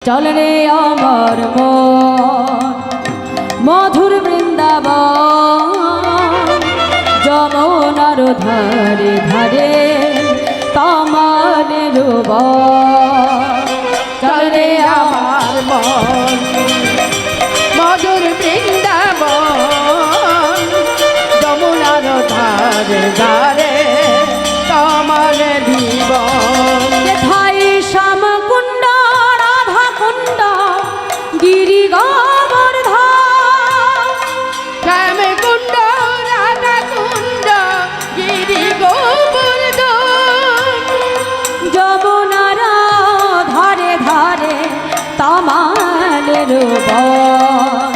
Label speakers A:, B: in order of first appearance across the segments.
A: চল রে আমার মন মধুর বৃন্দাবন, যমুনার ধারে ধারে তমালের বন।
B: চল রে আমার মন মধুর বৃন্দাবন, যমুনার ধারে ধারে তমাল জীবন।
A: যেথায় শ্যাম কুণ্ড রাধা কুণ্ড গিরি গোবর্ধন,
B: শ্যাম কুণ্ড রাধা কুণ্ড গিরি গোবর্ধন,
A: যমুনার ধারে ধারে তমালের বন।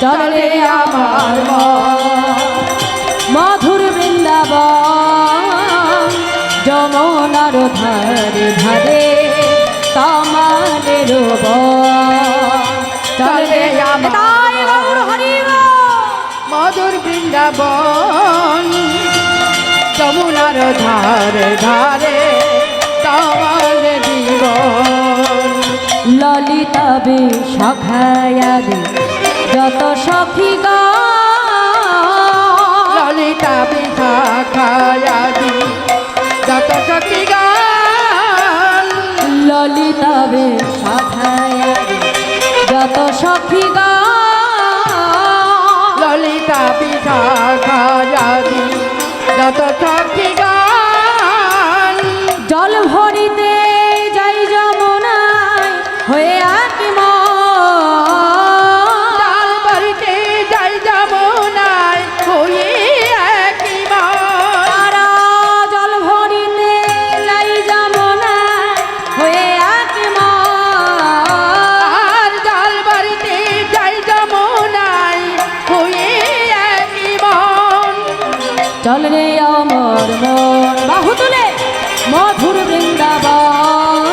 A: চল রে আমার মন মধুর বৃন্দাবন, যমুনার ধারে ধারে তমালের বন। চল রে আমার গৌর হরি বল।
B: মধুর বৃন্দাবন, যমুনার ধারে ধারে তমাল জীবন।
A: ললিতা বিশাখায়াদি যত সখী গান,
B: ললিতা বিশাখায়াদি যত সখী গান,
A: ললিতা বিশাখায়াদি যত সখী গান,
B: ললিতা বিশাখায়াদি যত সখী গান।
A: জল ভরিতে যাই যমুনায় হয়ে আকি
B: ডাল বাড়িতে যাই যমুনায় হয়ে একই মন।
A: তারা জল ভরিতে যাই যমুনায় হয়ে আকি
B: আর ডাল বাড়িতে যাই যমুনায় হয়ে একই মন।
A: চল রে আমার মন বাহু তুলে মধুর বৃন্দাবন,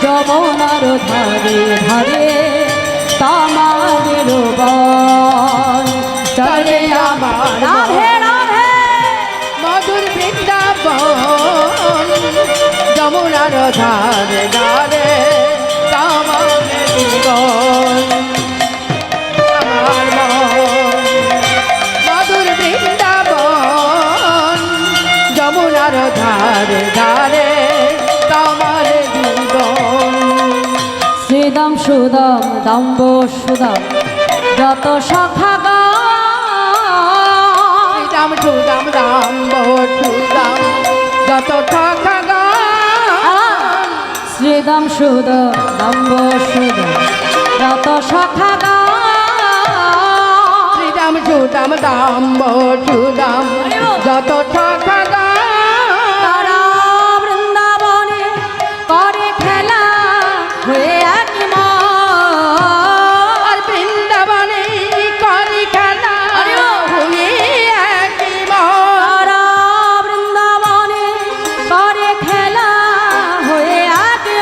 A: যমুনার ধারে ধারে তমালের বন। চল রে আমার রাধে রাধে
B: মধুর বৃন্দাবন, যমুনার ধারে ধারে তমাল জীবন। আমার মন মধুর বৃন্দাবন, যমুনার ধারে ধারে তমাল জীবন।
A: শ্রীদাম সুদাম দাম্ব সুদাম যত সখা গান,
B: দাম সুদাম দাম সুদাম যত ঠাকা গান।
A: শ্রীদাম সুদাম দাম্ব সুদাম যত সখা গান,
B: শ্রীদাম সুদাম দাম সুদাম যত ঠাকা গান।
A: তারা বৃন্দাবনে করে খেলা হয়ে একই
B: আর বৃন্দাবনে করি খেলা হয়ে একই মন।
A: তারা বৃন্দাবনে করে খেলা হয়ে একই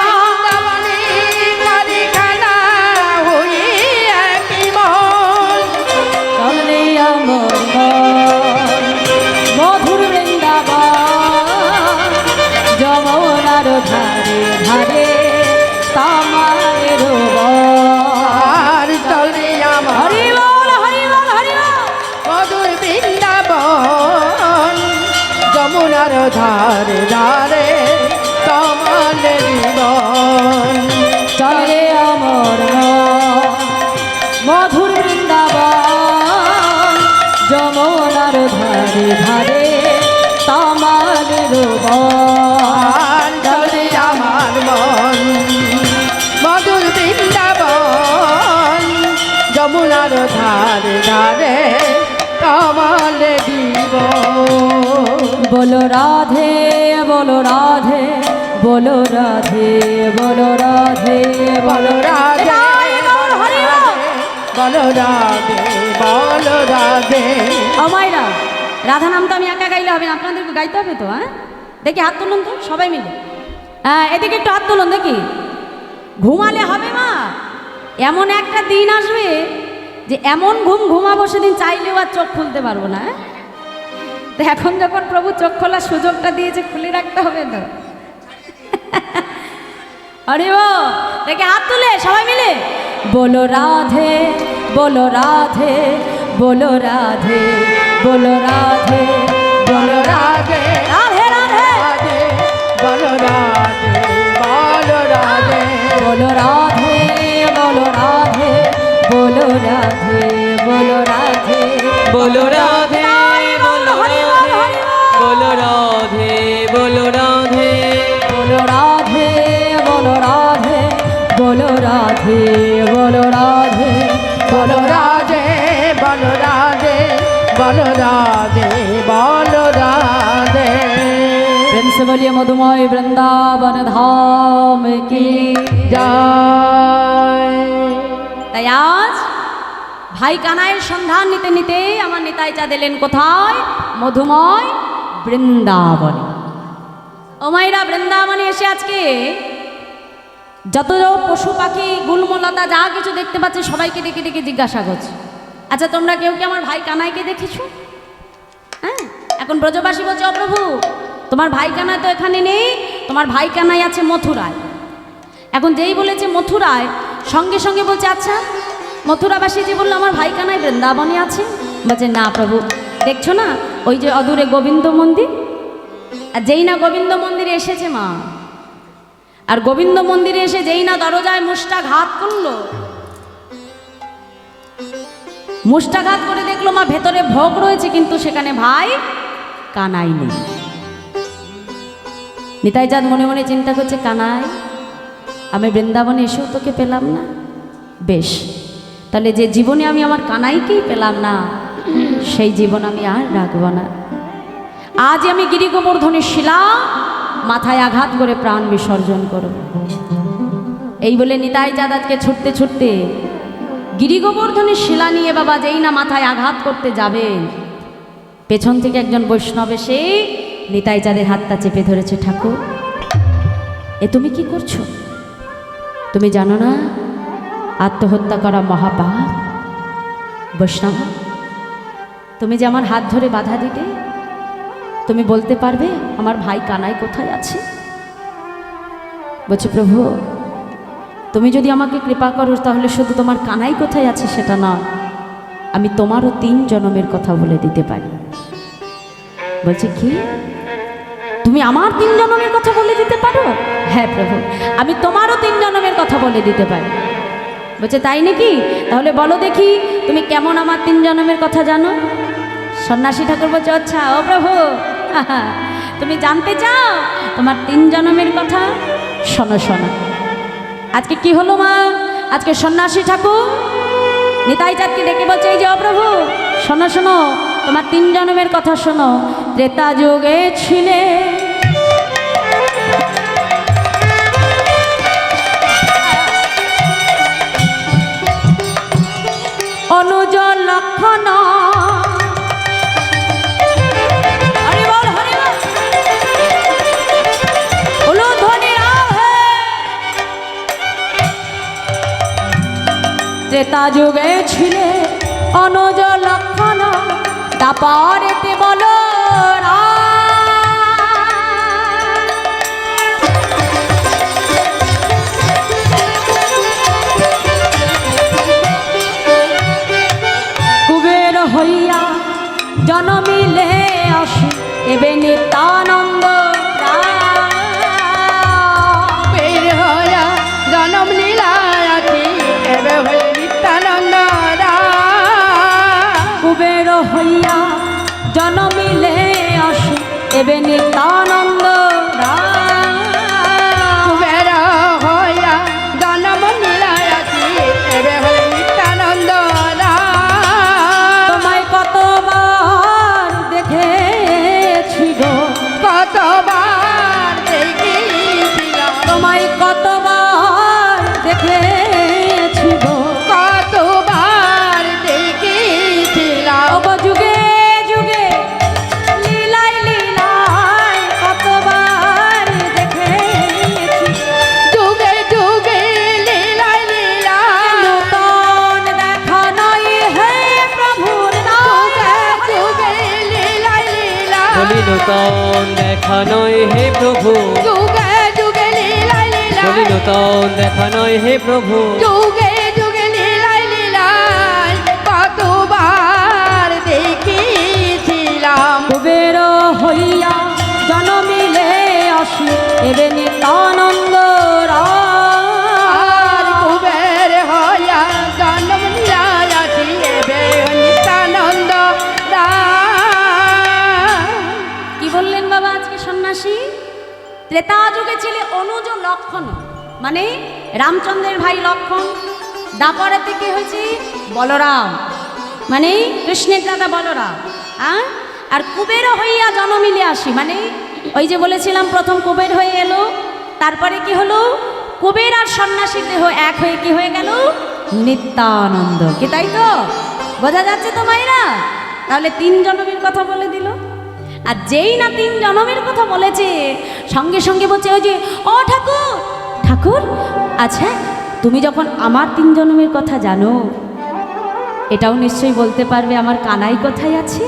B: বৃন্দাবনে করি খেলা হয়ে একই মন।
A: চলে আমার মন মধুর বৃন্দাবন, যমুনার ধারে ধারে তমালের বন।
B: আর চলে আমার
A: হরি বল হরি বল হরি বল।
B: মধুর বৃন্দাবন, যমুনার ধারে ধারে তমাল জীবন।
A: চলে আমার মন মধুর বৃন্দাবন, যমুনার ধারে ধারে তমালের বন।
B: আর চলে আমার মন মধুর বৃন্দাবন, যমুনার ধারে ধারে তমাল জীবন।
A: বলো রাধে বলো রাধে বলো রাধে বলো রাধে
B: বলো রাধে বলো রাধে বলো রাধে।
A: আমায়রা রাধা নামটা আমি একা গাইলে হবে না, আপনাদেরকে গাইতে হবে তো। হ্যাঁ দেখি হাত তুলুন তো সবাই মিলে। হ্যাঁ এদিকে একটু হাত তুলুন দেখি। ঘুমালে হবে মা, এমন একটা দিন আসবে যে এমন ঘুম ঘুমাবো সেদিন চাইলেও আর চোখ খুলতে পারবো না। তো এখন যখন প্রভু চোখ খোলার সুযোগটা দিয়েছে খুলে রাখতে হবে তো। আরে ও দেখে হাত তুলে সবাই মিলে বলো রাধে বলো রাধে বলো রাধে বলো রাধে বলো রাধে রাধে রাধে
B: বলো রাধে বলো রাধে
A: বলো রাধে বলো রাধে বলো রাধে বলো রাধে
C: বলো রাধে বলো রাধে বলো রাধে বলো রাধে
A: বলো রাধে বলো রাধে বলো রাধে বলো রাধে
B: বলো রাধে বলো রাধে বলো রাধে বলো রাধে
A: प्रेम से बोलिए मधुमय वृंदावन धाम की
B: জয়।
A: তাই আজ ভাই কানাইয়ের সন্ধান নিতে নিতে আমার নিতাই চা দিলেন কোথায় মধুময় বৃন্দাবনে ও মাইরা বৃন্দাবনে এসে আজকে যত পশু পাখি গুলমলতা যা কিছু দেখতে পাচ্ছে সবাইকে ডেকে ডেকে জিজ্ঞাসা করছে আচ্ছা তোমরা কেউ কি আমার ভাই কানাইকে দেখেছো হ্যাঁ এখন ব্রজবাসী বলছে ও প্রভু তোমার ভাই কানাই তো এখানে নেই তোমার ভাই কানাই আছে মথুরায় এখন যেই বলেছে মথুরায় সঙ্গে সঙ্গে বলছে আচ্ছা মথুরাবাসী যে বললো আমার ভাই কানাই বৃন্দাবনে আছে বলছে না প্রভু দেখছো না ওই যে অদূরে গোবিন্দ মন্দির আর যেই না গোবিন্দ মন্দিরে এসেছে মা আর গোবিন্দ মন্দিরে এসে যেই না দরজায় মুষ্টাঘাত করলো মুষ্টাঘাত করে দেখলো মা ভেতরে ভোগ রয়েছে কিন্তু সেখানে ভাই কানাই নেই নিতাই চাঁদ মনে মনে চিন্তা করছে কানাই আমি বৃন্দাবনে এসেও তোকে পেলাম না বেশ তাহলে যে জীবনে আমি আমার কানাইকেই পেলাম না সেই জীবন আমি আর রাখব না আজ আমি গিরি গোবর্ধনের শিলা মাথায় আঘাত করে প্রাণ বিসর্জন করব এই বলে নিতাই চাঁদ আজকে ছুটতে ছুটতে গিরি গোবর্ধনের শিলা নিয়ে বাবা যেই না মাথায় আঘাত করতে যাবে পেছন থেকে একজন বৈষ্ণব এসে নিতাই চাঁদের হাতটা চেপে ধরেছে ঠাকুর এ তুমি কি করছো তুমি জানো না আত্মহত্যা করা মহাপাপ বৈষ্ণব তুমি যে আমার হাত ধরে বাধা দিতে তুমি বলতে পারবে আমার ভাই কানাই কোথায় আছে বলছে প্রভু তুমি যদি আমাকে কৃপা করো তাহলে শুধু তোমার কানাই কোথায় আছে সেটা নয় আমি তোমারও 3 জনমের কথা বলে দিতে পারি বলছে কি তুমি আমার 3 জনমের কথা বলে দিতে পারো হ্যাঁ প্রভু আমি তোমারও 3 জনমের কথা বলে দিতে পারি বলছে তাই নাকি তাহলে বলো দেখি তুমি কেমন আমার 3 জনমের কথা জানো সন্ন্যাসী ঠাকুর বলছে আচ্ছা ও প্রভু তুমি জানতে চাও তোমার 3 জনমের কথা শোনো শোনো আজকে কি হলো মা আজকে সন্ন্যাসী ঠাকুর নিতাই চাঁদকে ডেকে বলছে এই যে ও প্রভু শোনো শোনো তোমার 3 জনমের কথা শোনো ত্রেতা যুগে ছিলে অনুজ লক্ষণ ত্রেতা যুগে ছিলে অনুজ লক্ষণ তারপরেতে বলো কুবের হইয়া জনমিলে আসে এবে নিত্যানন্দ
B: বের হইয়া জনম লীলা রাখি এবে হয়ে নিত্যানন্দ
A: কুবের হইয়া জনমিলে আসে এবে নিত্যানন্দ
B: কুবের হইয়া জনম লীলা রাখি এবে হয়ে নিত্যানন্দ
A: তোমায় কতবার দেখেছি গো
B: কতবার দেখিছিলাম
A: তোমায় কতবার দেখেছি গো
B: কতবার দেখিছিলাম
A: ও যুগে যুগে লীলাই লীলাই কতবার দেখেছি
B: যুগে যুগে লীলাই লীলা
A: নূতন দেখা নয় হে প্রভুর
B: যুগে যুগে লীলাই লীলা
C: বলি নূতন দেখা নয় হে প্রভু
B: যুগে যুগে লীলাই লীলা
C: আসলে নূতন দেখা নয় হে প্রভু।
B: যুগে যুগে লীলায় লীলায় কতবার দেখেছিলাম।
A: কুবের হইয়া জনমিলে আসি এবে নিত্যানন্দ
B: আর কুবের হইয়া জন্ম লীলায় আসি এবে নিত্যানন্দ
A: কি বললেন বাবা আজকে সন্ন্যাসী? ত্রেতা যুগে ছিল অনুজ লক্ষণ, মানে রামচন্দ্রের ভাই লক্ষণ। দাপরে থেকে হয়েছে বলরাম, মানে কৃষ্ণের দাদা বলরাম। হ্যাঁ, আর কুবের হইয়া জনমিলে আসি, মানে ওই যে বলেছিলাম প্রথম কুবের হয়ে এলো, তারপরে কি হলো কুবের আর সন্ন্যাসীর দেহ এক হয়ে কি হয়ে গেল নিত্যানন্দ। কি তাই তো বোঝা যাচ্ছে তো মায়েরা? তাহলে 3 জনমের কথা বলে দিল। আর যেই না 3 জনমের কথা বলেছে সঙ্গে সঙ্গে বলছে ওই যে ও ঠাকুর ঠাকুর, আচ্ছা তুমি যখন আমার 3 জনমের কথা জানো, এটাও নিশ্চয়ই বলতে পারবে আমার কানাই কোথায় আছে?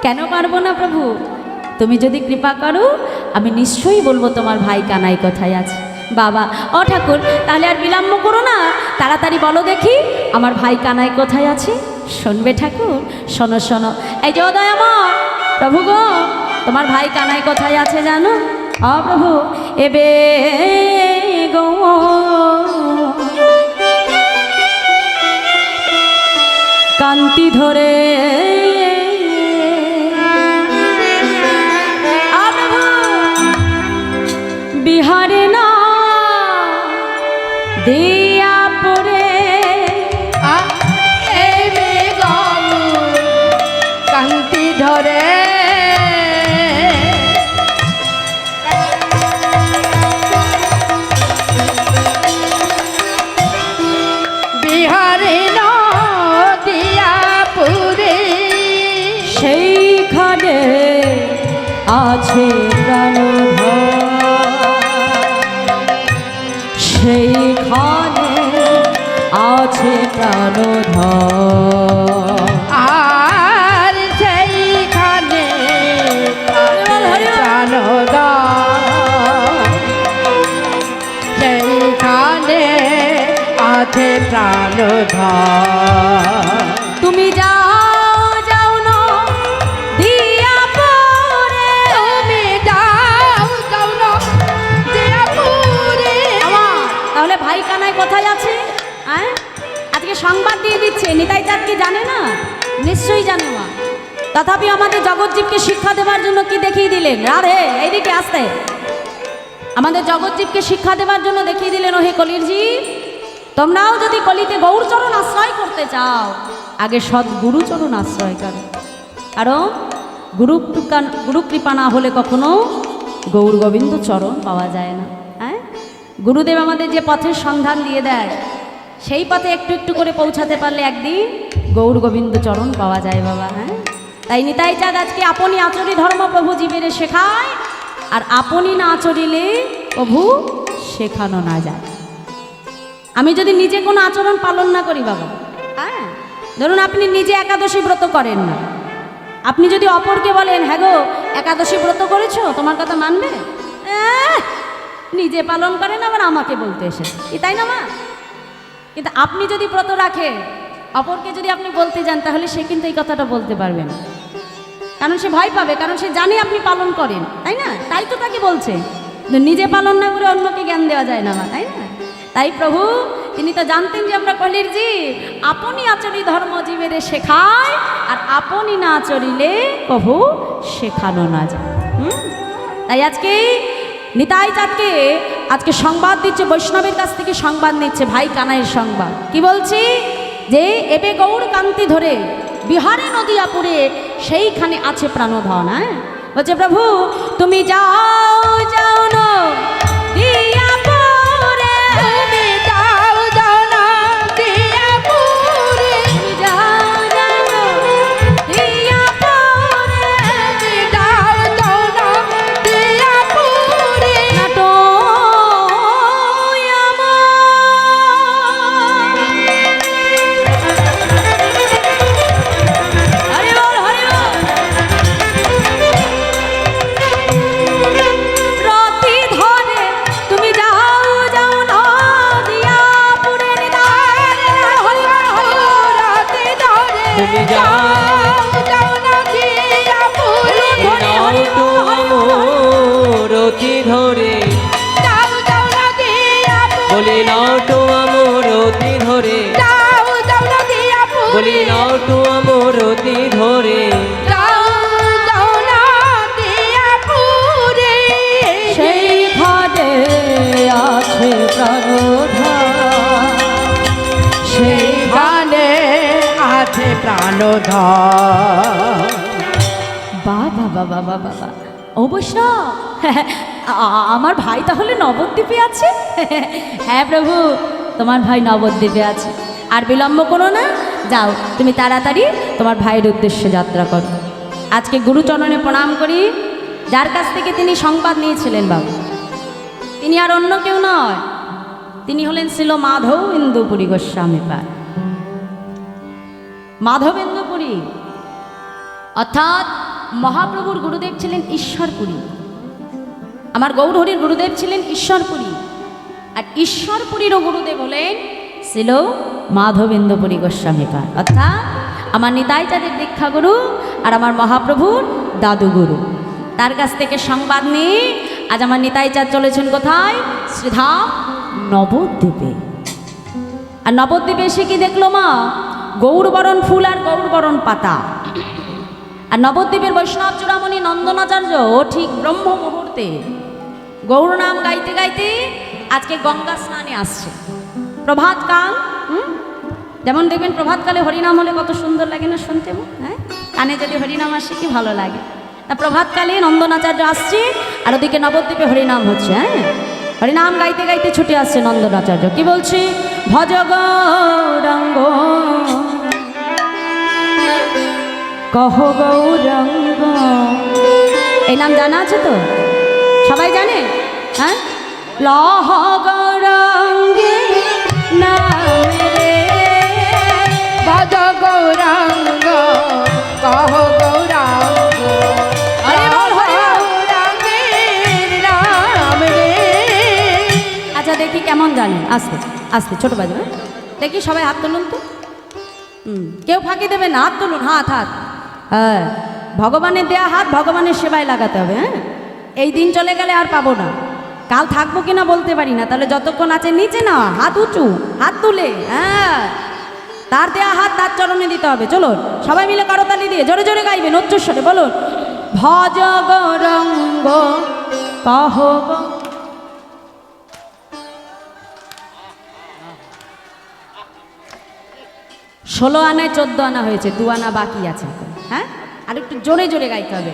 A: কেন পারবো না প্রভু, তুমি যদি কৃপা করো আমি নিশ্চয়ই বলবো তোমার ভাই কানাই কোথায় আছে। বাবা ও ঠাকুর, তাহলে আর বিলম্ব করো না, তাড়াতাড়ি বলো দেখি আমার ভাই কানাই কোথায় আছে। শুনবে ঠাকুর? শোনো শোনো, এই যে দয়াময় প্রভু গো, তোমার ভাই কানাই কোথায় আছে জানো? ও প্রভু এবে গো কান্তি ধরে বিহারে না দিয়া পরে
B: এবে গমু কান্তি ধরে বিহারে নদিয়া পুরে
A: সেইখানে আছে প্রাণধর, সেইখানে আছে প্রাণধর।
B: আর সেইখানে প্রাণদান, সেইখানে আছে প্রাণদান।
A: তুমি যাও যাও না দিয়া পরে,
B: তুমি যাও যাও না দিয়া পুরে।
A: তাহলে ভাই কানাই কোথায় আছে? হ্যাঁ, আজকে সংবাদ দিয়ে দিচ্ছে। নিতাই চাঁদ কি জানে না? নিশ্চয়ই জানে মা। তথাপি আমাদের জগৎজীবকে শিক্ষা দেওয়ার জন্য কি দেখিয়ে দিলেন? রাধে এইদিকে আসতে, আমাদের জগৎজীবকে শিক্ষা দেওয়ার জন্য দেখিয়ে দিলেন, ওহে কলির জীব, তোমরাও যদি কলিতে গৌরচরণ আশ্রয় করতে চাও আগে সৎ গুরুচরণ আশ্রয় করো। কারণ গুরু কৃপা না হলে কখনো গৌর গোবিন্দ চরণ পাওয়া যায় না। হ্যাঁ, গুরুদেব আমাদের যে পথের সন্ধান দিয়ে দেয় সেই পথে একটু একটু করে পৌঁছাতে পারলে একদিন গৌর গোবিন্দ চরণ পাওয়া যায় বাবা। হ্যাঁ, তাই নিতাই চাঁদ আজকে আপনি আচরি ধর্ম প্রভু জীবের শেখায়, আর আপনি না আচরিলে প্রভু শেখানো না যায়। আমি যদি নিজে কোনো আচরণ পালন না করি বাবা, হ্যাঁ ধরুন আপনি নিজে একাদশী ব্রত করেন না, আপনি যদি অপরকে বলেন হ্যাঁ গো একাদশী ব্রত করেছো, তোমার কথা মানবে? নিজে পালন করেন আবার আমাকে বলতে এসেছে, কি তাই না মা? কিন্তু আপনি যদি ব্রত রাখে অপরকে যদি আপনি বলতে যান তাহলে সে কিন্তু এই কথাটা বলতে পারবে না, কারণ সে ভয় পাবে, কারণ সে জানে আপনি পালন করেন, তাই না? তাই তো তাকে বলছে। নিজে পালন না করে অন্যকে জ্ঞান দেওয়া যায় না মা, তাই না? তাই প্রভু তিনি তো জানতেন যে আমরা কলির জীব, আপনি আচরি ধর্ম জীবের শেখায়, আর আপনি না আচরিলে প্রভু শেখানো না যায়। তাই আজকে নিতাই চাঁদকে আজকে সংবাদ দিচ্ছে, বৈষ্ণবের কাছ থেকে সংবাদ নিচ্ছে, ভাই কানাইয়ের সংবাদ। কি বলছি? যে এবে গৌর কান্তি ধরে বিহারে নদিয়াপুরে সেইখানে আছে প্রাণধন। হ্যাঁ বলছে প্রভু তুমি যাও যাও না দিয়াপুরে,
B: তুমি যাও যাও না দিয়া পুরে,
A: তুমি যাও যাও না দিয়াপুরে,
B: তুমি যাও যাও না দিয়া পুরে।
A: নাটো হরি বল হরি বল। রতি ধরে তুমি
C: তুমি যাও
B: যাও না দিয়া পুরে
C: নাওটো আমর অতি ধরে
B: যাও না দিয়া
C: বলি নাওটো আমর অতি ধরে
B: যাও না দিয়া
C: বলি নাওটো আমর অতি ধরে
B: যাও না দিয়া পুরে
A: সেই ঘাটে আছে প্রাণধার, সেই
B: গানে আছে প্রাণধর।
A: বাবা বাবা বাবা বাবা অবশ্য আমার ভাই তাহলে নবদ্বীপে আছে। হ্যাঁ প্রভু, তোমার ভাই নবদ্বীপে আছে। আর বিলম্ব করো না, যাও তুমি তাড়াতাড়ি তোমার ভাইয়ের উদ্দেশ্যে যাত্রা করো। আজকে গুরুচরণে প্রণাম করি, যার কাছ থেকে তিনি সংবাদ নিয়েছিলেন বাবু। তিনি আর অন্য কেউ নয়, তিনি হলেন ছিল মাধবেন্দুপুরী গোস্বামী পাদ। মাধবেন্দুপুরী অর্থাৎ মহাপ্রভুর গুরুদেব ছিলেন ঈশ্বরপুরী, আমার গৌরহরির গুরুদেব ছিলেন ঈশ্বরপুরী, আর ঈশ্বরপুরীরও গুরুদেব হলেন ছিল মাধবেন্দুপুরী গোস্বামী পাদ, অর্থাৎ আমার নিতাইচাঁদের দীক্ষা গুরু আর আমার মহাপ্রভুর দাদু গুরু। তার কাছ থেকে সংবাদ নিয়ে আজ আমার নিতাইচাঁদ চলেছেন কোথায়? শ্রীধাম নবদ্বীপে। আর নবদ্বীপে এসে কি দেখলো মা? গৌরবরণ ফুল আর গৌরবরণ পাতা। আর নবদ্বীপের বৈষ্ণব চূড়ামণি নন্দনাচার্য ঠিক ব্রহ্ম মুহূর্তে গৌর নাম গাইতে গাইতে আজকে গঙ্গা স্নানে আসছে। প্রভাতকাল, যেমন দেখবেন প্রভাতকালে হরিনাম হলে কত সুন্দর লাগে না শুনতে? হ্যাঁ, কানে যদি হরিনাম আসে কি ভালো লাগে। তা প্রভাতকালে নন্দনাচার্য আসছে আর ওদিকে নবদ্বীপে হরিনাম হচ্ছে। হ্যাঁ, হরিনাম গাইতে গাইতে ছুটে আসছে নন্দনাচার্য। কি বলছে? ভজ গৌরাঙ্গ কহ গৌরাঙ্গ। এই নাম জানা আছে তো? সবাই জানে? হ্যাঁ, লহ গৌরাঙ্গে নামে রে
B: ভজ গৌরাঙ্গ কহ গৌরাঙ্গ গৌরাঙ্গের নাম রে।
A: আচ্ছা দেখি কেমন জানেন, আস্তে আস্তে ছোট বাজবে। দেখি সবাই হাত তুলুন তো। কেউ ফাঁকি দেবে না, হাত তুলুন, হাত হাত। হ্যাঁ, ভগবানের দেয়া হাত ভগবানের সেবায় লাগাতে হবে। হ্যাঁ, এই দিন চলে গেলে আর পাবো না, কাল থাকবো কিনা বলতে পারি না। তাহলে যতক্ষণ আছে নিচে না, হাত উঁচু, হাত তুলে, হ্যাঁ, তার দেয়া হাত তার চরণে দিতে হবে। চলুন সবাই মিলে করতালি দিয়ে জোরে জোরে গাইবেন, উচ্চস্বরে বলুন, ভজ গৌরাঙ্গ কহ গো। 16 আনায় 14 আনা হয়েছে, 2 আনা বাকি আছে। হ্যাঁ, আর একটু জোরে জোরে গাইতে হবে,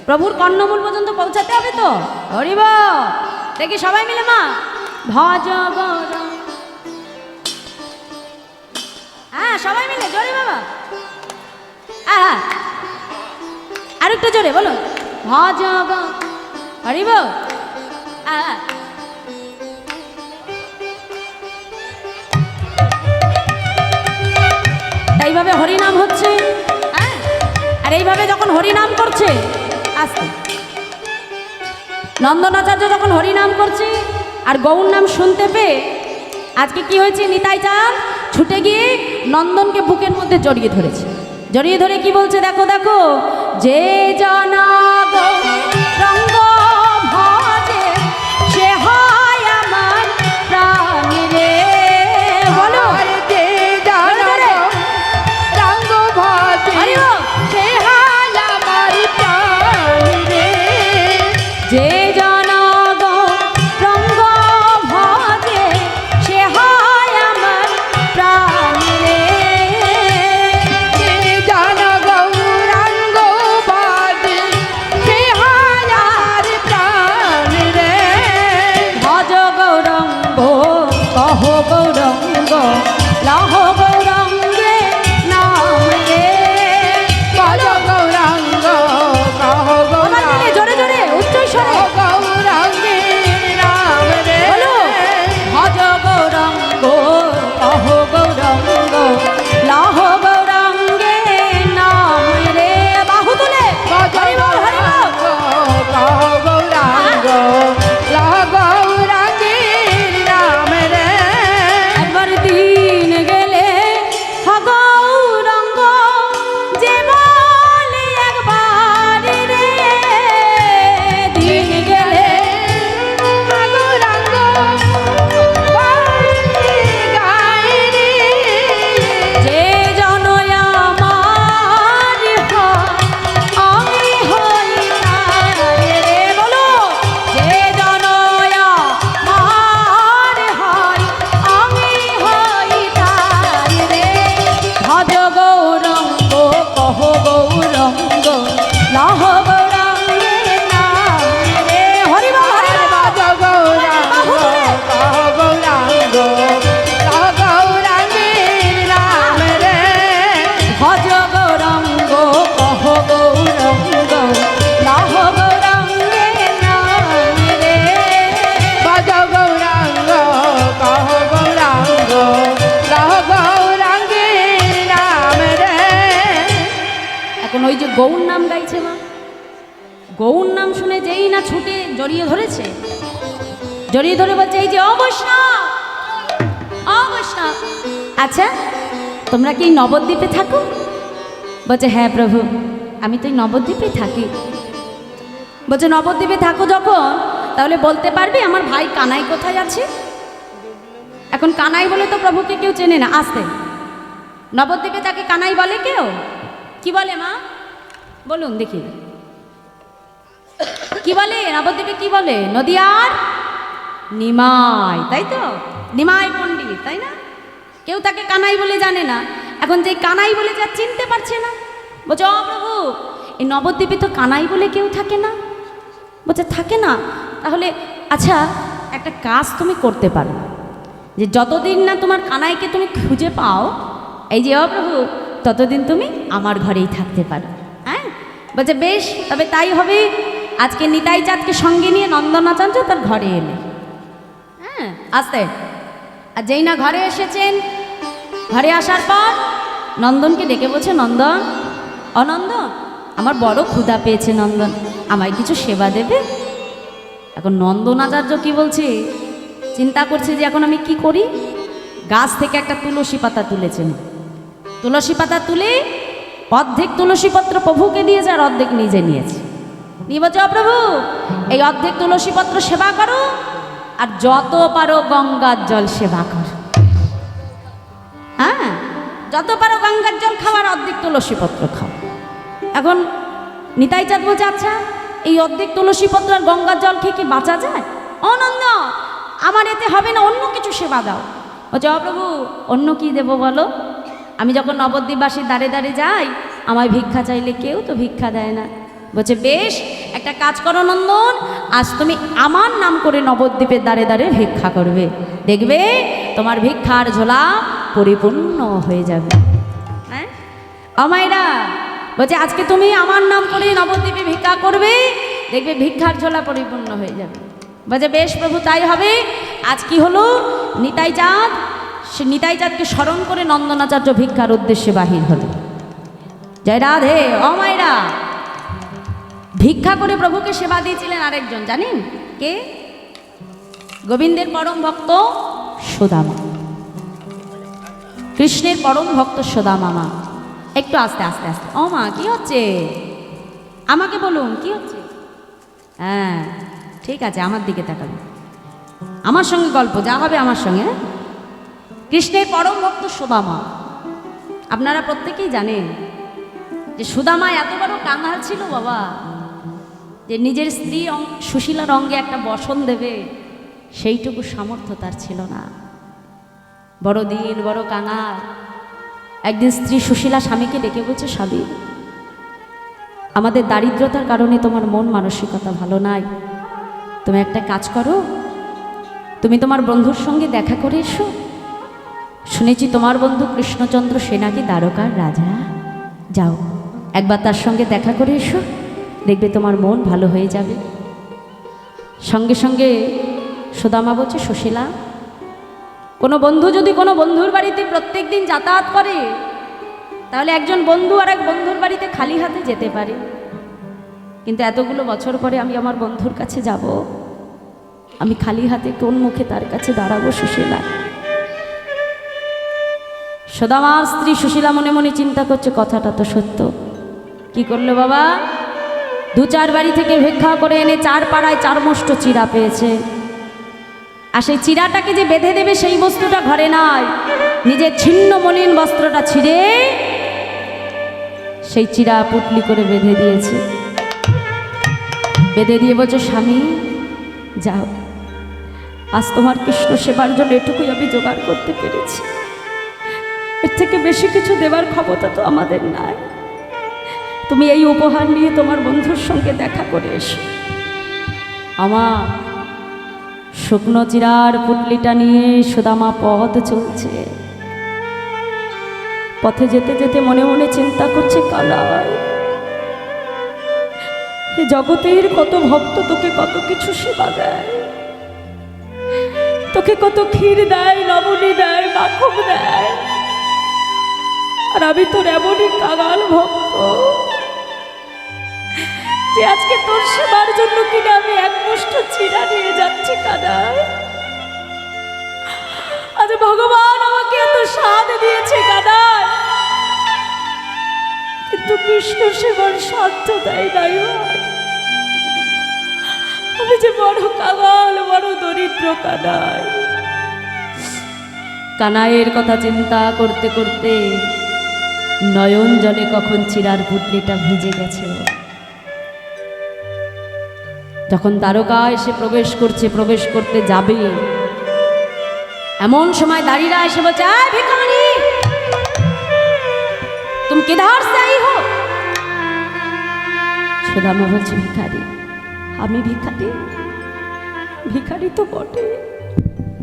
A: প্রভুর কর্ণমূল পর্যন্ত পৌঁছাতে হবে তো। হরিব, দেখি সবাই মিলে মা ভজ গৌরাঙ্গ। হ্যাঁ, সবাই মিলে জোরে বাবা। হ্যাঁ, আর একটু জোরে বলুন, ভজ হরিব। হ্যাঁ, এইভাবে হরিনাম হচ্ছে। হ্যাঁ, আর এইভাবে যখন হরিনাম করছে, আস্তে নন্দনাচার্য যখন হরিনাম করছে আর গৌর নাম শুনতে পেয়ে আজকে কি হয়েছে, নিতাইচাঁদ ছুটে গিয়ে নন্দনকে বুকের মধ্যে জড়িয়ে ধরেছে। জড়িয়ে ধরে কি বলছে দেখো দেখো, যে জনা গৌরাঙ্গ ভজে সে হয় আমার প্রাণ রে। বলো,
B: যে জানা গৌরাঙ্গ ভজে সে হাল আমার প্রাণ রে।
A: যে জনা গৌরাঙ্গ ভজে সে হয় আমার প্রাণ রে।
B: যে জানা গৌরাঙ্গ ভজে সে
A: যে গৌর নাম গাইছে মা, গৌর নাম শুনে যেই না ছুটে জড়িয়ে ধরেছে, জড়িয়ে ধরে বলছে এই যে অবৈষ্ণব, অবৈষ্ণব, আচ্ছা তোমরা কি নবদ্বীপে থাকো? বলছে হ্যাঁ প্রভু, আমি তো এই নবদ্বীপে থাকি। বলছে নবদ্বীপে থাকো যখন, তাহলে বলতে পারবি আমার ভাই কানাই কোথায় আছে? এখন কানাই বলে তো প্রভুকে কেউ চেনে না। আসতে নবদ্বীপে তাকে কানাই বলে কেউ? কি বলে মা বলুন দেখি, কি বলে নবদ্বীপে? কি বলে? নদিয়ার নিমাই, তাই তো, নিমাই পণ্ডিত, তাই না? কেউ তাকে কানাই বলে জানে না। এখন যে কানাই বলে যা চিনতে পারছে না, বলছে ও প্রভু এই নবদ্বীপে তো কানাই বলে কেউ থাকে না। বলছে থাকে না? তাহলে আচ্ছা একটা কাজ তুমি করতে পারো, যে যতদিন না তোমার কানাইকে তুমি খুঁজে পাও, এই যে ও প্রভু, ততদিন তুমি আমার ঘরেই থাকতে পারো। হ্যাঁ, বলছে বেশ, তবে তাই হবে। আজকে নিতাই চাঁদকে সঙ্গে নিয়ে নন্দনাচার্য তার ঘরে এলে। হ্যাঁ, আসতে আর যেই না ঘরে এসেছেন, ঘরে আসার পর নন্দনকে ডেকে বলছে নন্দন, অনন্দন আমার বড় ক্ষুধা পেয়েছে নন্দন, আমায় কিছু সেবা দেবে? এখন নন্দনাচার্য কি বলছে, চিন্তা করছে যে এখন আমি কি করি। গাছ থেকে একটা তুলসী পাতা তুলেছেন, তুলসী পাতা তুলে অর্ধেক তুলসী পত্র প্রভুকে দিয়েছে আর অর্ধেক নিজে নিয়েছে। নিয়ে বলছে প্রভু এই অর্ধেক তুলসী পত্র সেবা করো, আর যত পারো গঙ্গার জল সেবা করো। হ্যাঁ, যত পারো গঙ্গার জল খাওয়ার অর্ধেক তুলসী পত্র খাও। এখন নিতাই চাঁদ বলছে আচ্ছা এই অর্ধেক তুলসী পত্র আর গঙ্গার জল খেয়ে কি বাঁচা যায়? অনন্দ আমার এতে হবে না, অন্য কিছু সেবা দাও। বলছে প্রভু অন্য কি দেবো বলো? আমি যখন নবদ্বীপবাসীর দ্বারে দ্বারে যাই, আমায় ভিক্ষা চাইলে কেউ তো ভিক্ষা দেয় না। বলছে বেশ, একটা কাজ করো নন্দন, আজ তুমি আমার নাম করে নবদ্বীপের দ্বারে দ্বারে ভিক্ষা করবে, দেখবে তোমার ভিক্ষার ঝোলা পরিপূর্ণ হয়ে যাবে। হ্যাঁ আমায়রা বলছে আজকে তুমি আমার নাম করে নবদ্বীপে ভিক্ষা করবে, দেখবে ভিক্ষার ঝোলা পরিপূর্ণ হয়ে যাবে। বলছে বেশ প্রভু তাই হবে। আজ কি হলো, নিতাই চাঁদ, সে নিতাই চাঁদকে স্মরণ করে নন্দনাচার্য ভিক্ষার উদ্দেশ্যে বাহির হলো। জয় রাধে। অমায়রা ভিক্ষা করে প্রভুকে সেবা দিয়েছিলেন আরেকজন, জানেন কে? গোবিন্দের পরম ভক্ত সুদামা, কৃষ্ণের পরম ভক্ত সুদামা। মা একটু আস্তে আস্তে আস্তে। ও মা কি হচ্ছে? আমাকে বলুন কি হচ্ছে? হ্যাঁ ঠিক আছে, আমার দিকে তাকাবেন, আমার সঙ্গে গল্প যা হবে আমার সঙ্গে। কৃষ্ণের পরম ভক্ত সুদামা, আপনারা প্রত্যেকেই জানেন যে সুদামা এত বড় কাঙাল ছিল বাবা, যে নিজের স্ত্রী সুশীলার অঙ্গে একটা বসন দেবে সেইটুকু সামর্থ্য তার ছিল না। বড় দিন বড় কাঙাল। একদিন স্ত্রী সুশীলা স্বামীকে ডেকে বলছে স্বামী আমাদের দারিদ্রতার কারণে তোমার মন মানসিকতা ভালো নাই, তুমি একটা কাজ করো, তুমি তোমার বন্ধুর সঙ্গে দেখা করে এসো। শুনেছি তোমার বন্ধু কৃষ্ণচন্দ্র সে নাকি দ্বারকার রাজা, যাও একবার তার সঙ্গে দেখা করে এসো, দেখবে তোমার মন ভালো হয়ে যাবে। সঙ্গে সঙ্গে সুদামা বলছে সুশীলা কোনো বন্ধু যদি কোনো বন্ধুর বাড়িতে প্রত্যেক দিন যাতায়াত করে, তাহলে একজন বন্ধু আর এক বন্ধুর বাড়িতে খালি হাতে যেতে পারে, কিন্তু এতগুলো বছর পরে আমি আমার বন্ধুর কাছে যাব, আমি খালি হাতে কোন মুখে তার কাছে দাঁড়াবো সুশীলা? সুদামার স্ত্রী সুশীলা মনে মনে চিন্তা করছে কথাটা তো সত্য। কি করলো বাবা, দু চার বাড়ি থেকে ভিক্ষা করে এনে চার পাড়ায় চার মুষ্ট চিরা পেয়েছে, আর সেই চিরাটাকে যে বেঁধে দেবে সেই বস্তুটা ঘরে নাই, নিজের ছিন্ন মলিন বস্ত্রটা ছিঁড়ে সেই চিরা পুটলি করে বেঁধে দিয়েছে। বেঁধে দিয়ে বলছে স্বামী যাও, আজ তোমার কৃষ্ণ সেবার জন্য এটুকুই আমি জোগাড় করতে পেরেছি, এর থেকে বেশি কিছু দেবার ক্ষমতা তো আমাদের নাই, তুমি এই উপহার নিয়ে তোমার বন্ধুর সঙ্গে দেখা করে এসো। আমার শুকনো চিরার পুটলিটা নিয়ে সুদামা পথ চলছে, পথে যেতে যেতে মনে মনে চিন্তা করছে কানাই এ জগতের কত ভক্ত তোকে কত কিছু সেবা দেয়, তোকে কত ক্ষীর দেয়, লবণী দেয়, মাখন দেয়, আর আমি তোর এমনই কাঙাল ভক্ত, যে আজকে তোর সেবার জন্য কিনা আমি এক মুষ্ঠ চিরা নিয়ে যাচ্ছি কানাই। আজ ভগবান আমাকে এত স্বাদ দিয়েছে কানাই, কিন্তু কৃষ্ণ সেবার সাধ্য দেয় নাই ভাই। আমি যে বড় কাঙাল, বড় দরিদ্র কানাই। কানাইয়ের কথা চিন্তা করতে করতে নয়ন জলে কখন চিরার পুটলিটা ভিজে গেছে। যখন দ্বারকা এসে প্রবেশ করছে, প্রবেশ করতে যাবে, এমন সময় দাঁড়িয়ে এসে বলছে, আয় ভিখারি, তুমি কিধার সে আই হো? সুদামা বলছে, ভিখারি, আমি ভিখারি? ভিখারি তো বটে,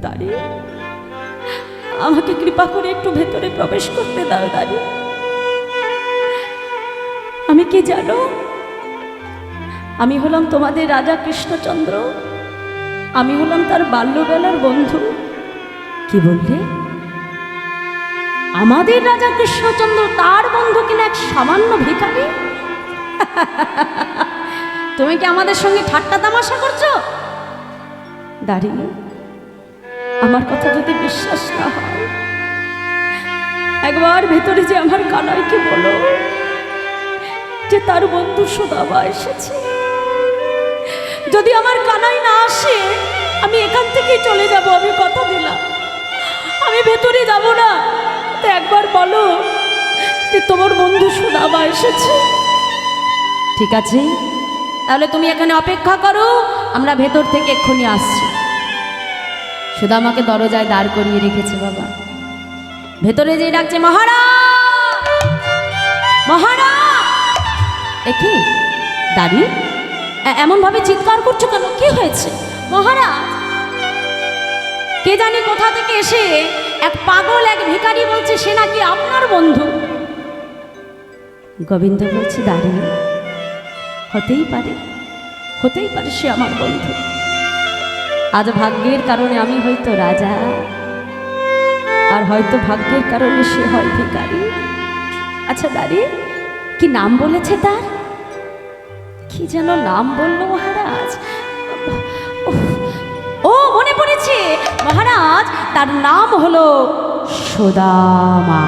A: দাঁড়িয়ে আমাকে কৃপা করে একটু ভেতরে প্রবেশ করতে দাও দাঁড়িয়ে। আমি কি জানো, আমি হলাম তোমাদের রাজা কৃষ্ণচন্দ্র, আমি হলাম তার বাল্যবেলার বন্ধু। কি বললে? আমাদের রাজা কৃষ্ণচন্দ্র তার বন্ধু কিনা এক সামান্য ভিখারি? তুমি কি আমাদের সঙ্গে ঠাট্টা তামাশা করছো? দাঁড়িয়ে আমার কথা যদি বিশ্বাস না হয়, একবার ভেতরে যে আমার কানাইকে বলো যে তার বন্ধু সুদামা এসেছে। যদি আমার কানাই না আসে, আমি এখান থেকেই চলে যাব, আমি কথা দিলাম, আমি ভেতরে যাব না। তো একবার বলো যে তোমার বন্ধু সুদামা এসেছে। ঠিক আছে, তাহলে তুমি এখানে অপেক্ষা করো, আমরা ভেতর থেকে এক্ষুনি আসছি। সুদামাকে দরজায় দাঁড় করিয়ে রেখেছে বাবা। ভেতরে যে ডাকছে, মহারাজ, মহারাজ। এ কি দাঁড়িয়ে এমন ভাবে চিৎকার করছো কেন? কি হয়েছে মহারাজ? কে জানি কোথা থেকে এসে এক পাগল, এক ভিখারি বলছে সে নাকি আপনার বন্ধু। গোবিন্দ বলছে, দাঁড়িয়ে হতেই পারে, হতেই পারে সে আমার বন্ধু। আজ ভাগ্যের কারণে আমি হয়তো রাজা, আর হয়তো ভাগ্যের কারণে সে হয় ভিখারি। আচ্ছা দাঁড়িয়ে কি নাম বলেছে তার? কি যেন নাম বললো মহারাজ? ও মনে পড়েছে মহারাজ, তার নাম হলো সুদামা।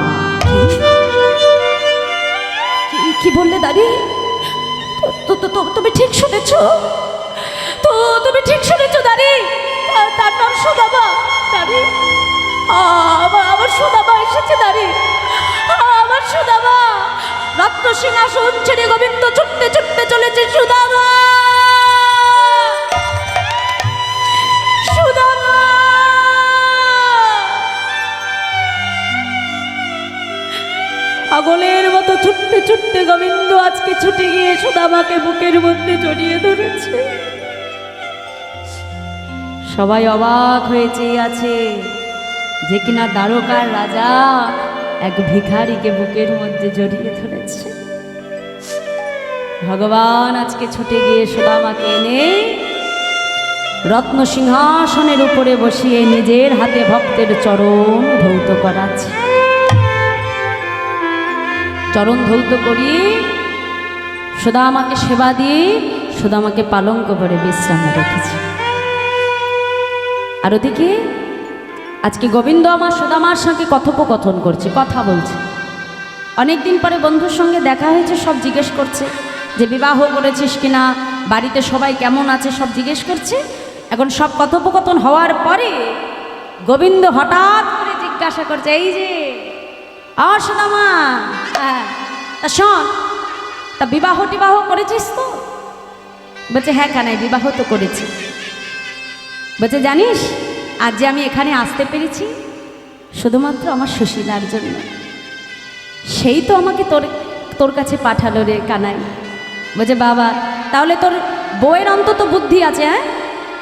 A: কি বললে দাঁড়িয়ে? তুমি ঠিক শুনেছ, তো তুমি ঠিক শুনেছ দাঁড়িয়ে, তার নাম সুদামা। দাঁড়িয়ে আমার সুদামা এসেছে, দাঁড়িয়ে আমার সুদামা। রত্ন সিংহাসন ছেড়ে গোবিন্দ ছুটতে ছুটতে চলেছে। সুদামা, সুদামা। পাগলের মতো ছুটতে ছুটতে গোবিন্দ আজকে ছুটে গিয়ে সুদামাকে বুকের মধ্যে জড়িয়ে ধরেছে। সবাই অবাক হয়ে চেয়ে আছে যে কিনা দ্বারকার রাজা এক ভিখারিকে বুকের মধ্যে জড়িয়ে ধরেছে। ভগবান আজকে ছুটে গিয়ে সুদামাকে এনে রত্ন সিংহাসনের উপরে বসিয়ে নিজের হাতে ভক্তের চরণ ধৌত করাচ্ছে। চরণ ধৌত করিয়ে সুদামাকে সেবা দিয়ে সুদামাকে পালঙ্ক করে বিশ্রামে রেখেছে। আর ওদিকে আজকে গোবিন্দ আমার সুদামার সঙ্গে কথোপকথন করছে, কথা বলছে। অনেকদিন পরে বন্ধুর সঙ্গে দেখা হয়েছে, সব জিজ্ঞেস করছে যে বিবাহ করেছিস কিনা, বাড়িতে সবাই কেমন আছে, সব জিজ্ঞেস করছে। এখন সব কথোপকথন হওয়ার পরে গোবিন্দ হঠাৎ করে জিজ্ঞাসা করছে, এই যে সুদামা, হ্যাঁ তা শোন, তা বিবাহ টিবাহ করেছিস তো? বলছে, হ্যাঁ কানাই, বিবাহ তো করেছি। বলছে, জানিস আজ যে আমি এখানে আসতে পেরেছি শুধুমাত্র আমার সুশীলার জন্য। সেই তো আমাকে তোর কাছে পাঠালো রে কানাই। বলছে, বাবা তাহলে তোর বউয়ের অন্তত বুদ্ধি আছে, হ্যাঁ?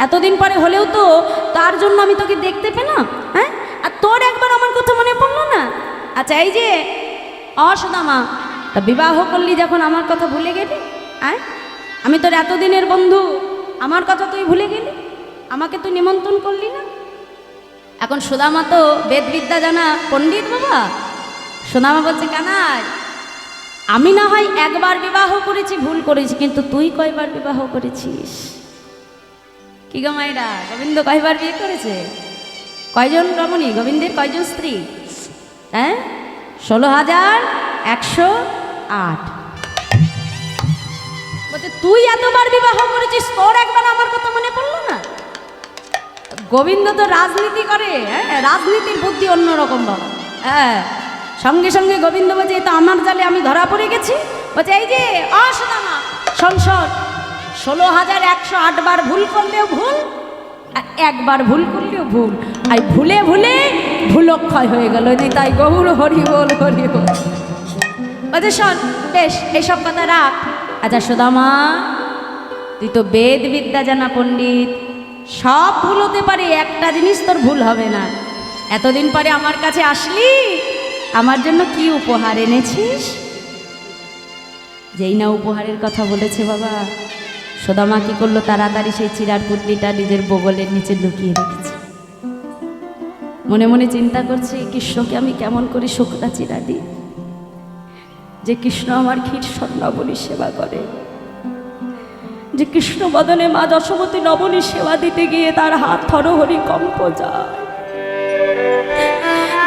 A: এতদিন পরে হলেও তো তার জন্য আমি তোকে দেখতে পেলাম, হ্যাঁ? আর তোর একবার আমার কথা মনে পড়লো না? আচ্ছা এই যে সুদামা, তা বিবাহ করলি যখন আমার কথা ভুলে গেলি, হ্যাঁ? আমি তোর এতদিনের বন্ধু, আমার কথা তুই ভুলে গেলি, আমাকে তুই নিমন্ত্রণ করলি না। এখন সুদামা তো বেদবিদ্যা জানা পণ্ডিত বাবা। সুদামা বলছে, কানাই আমি না হয় একবার বিবাহ করেছি, ভুল করেছি, কিন্তু তুই কয়বার বিবাহ করেছিস? কি গো মায়েরা, গোবিন্দ কয়বার বিয়ে করেছে? কয়জন রমণী? গোবিন্দের কয়জন স্ত্রী? হ্যাঁ, 16,108। বলছে তুই এতবার বিবাহ করেছিস, তোর একবার আমার কথা মনে পড়লো না? গোবিন্দ তো রাজনীতি করে, হ্যাঁ, রাজনীতির বুদ্ধি অন্যরকম বাবা। হ্যাঁ, সঙ্গে সঙ্গে গোবিন্দ বলছে এই তো আমার জালে আমি ধরা পড়ে গেছি। বলছে এই যে অসদামা সংসদ, 16,108 বার ভুল করলেও ভুল, আর একবার ভুল করলেও ভুল, আর ভুলে ভুলে ভুলক্ষয় হয়ে গেল। তাই গৌর হরি বল, হরি বল। বলছে শোন, বেশ এইসব কথা রাখ। আচ্ছা সুদামা, তুই তো বেদ বিদ্যা জানা পণ্ডিত, সব ভুল হতে পারে, একটা জিনিস তোর ভুল হবে না। এতদিন পরে আমার কাছে আসলি, আমার জন্য কি উপহার এনেছিস? যেই না উপহারের কথা বলেছে বাবা, সুদামা কি করলো, তাড়াতাড়ি সেই চিরার পুটলিটা নিজের বগলের নিচে লুকিয়ে রেখেছে। মনে মনে চিন্তা করছে কৃষ্ণকে আমি কেমন করে শুকনা চিরা দিই, যে কৃষ্ণ আমার ক্ষীর নবনী সেবা করে, যে কৃষ্ণ বদনে মা যশোমতী নবনী সেবা দিতে গিয়ে তার হাত থরহরি কম্প যায়,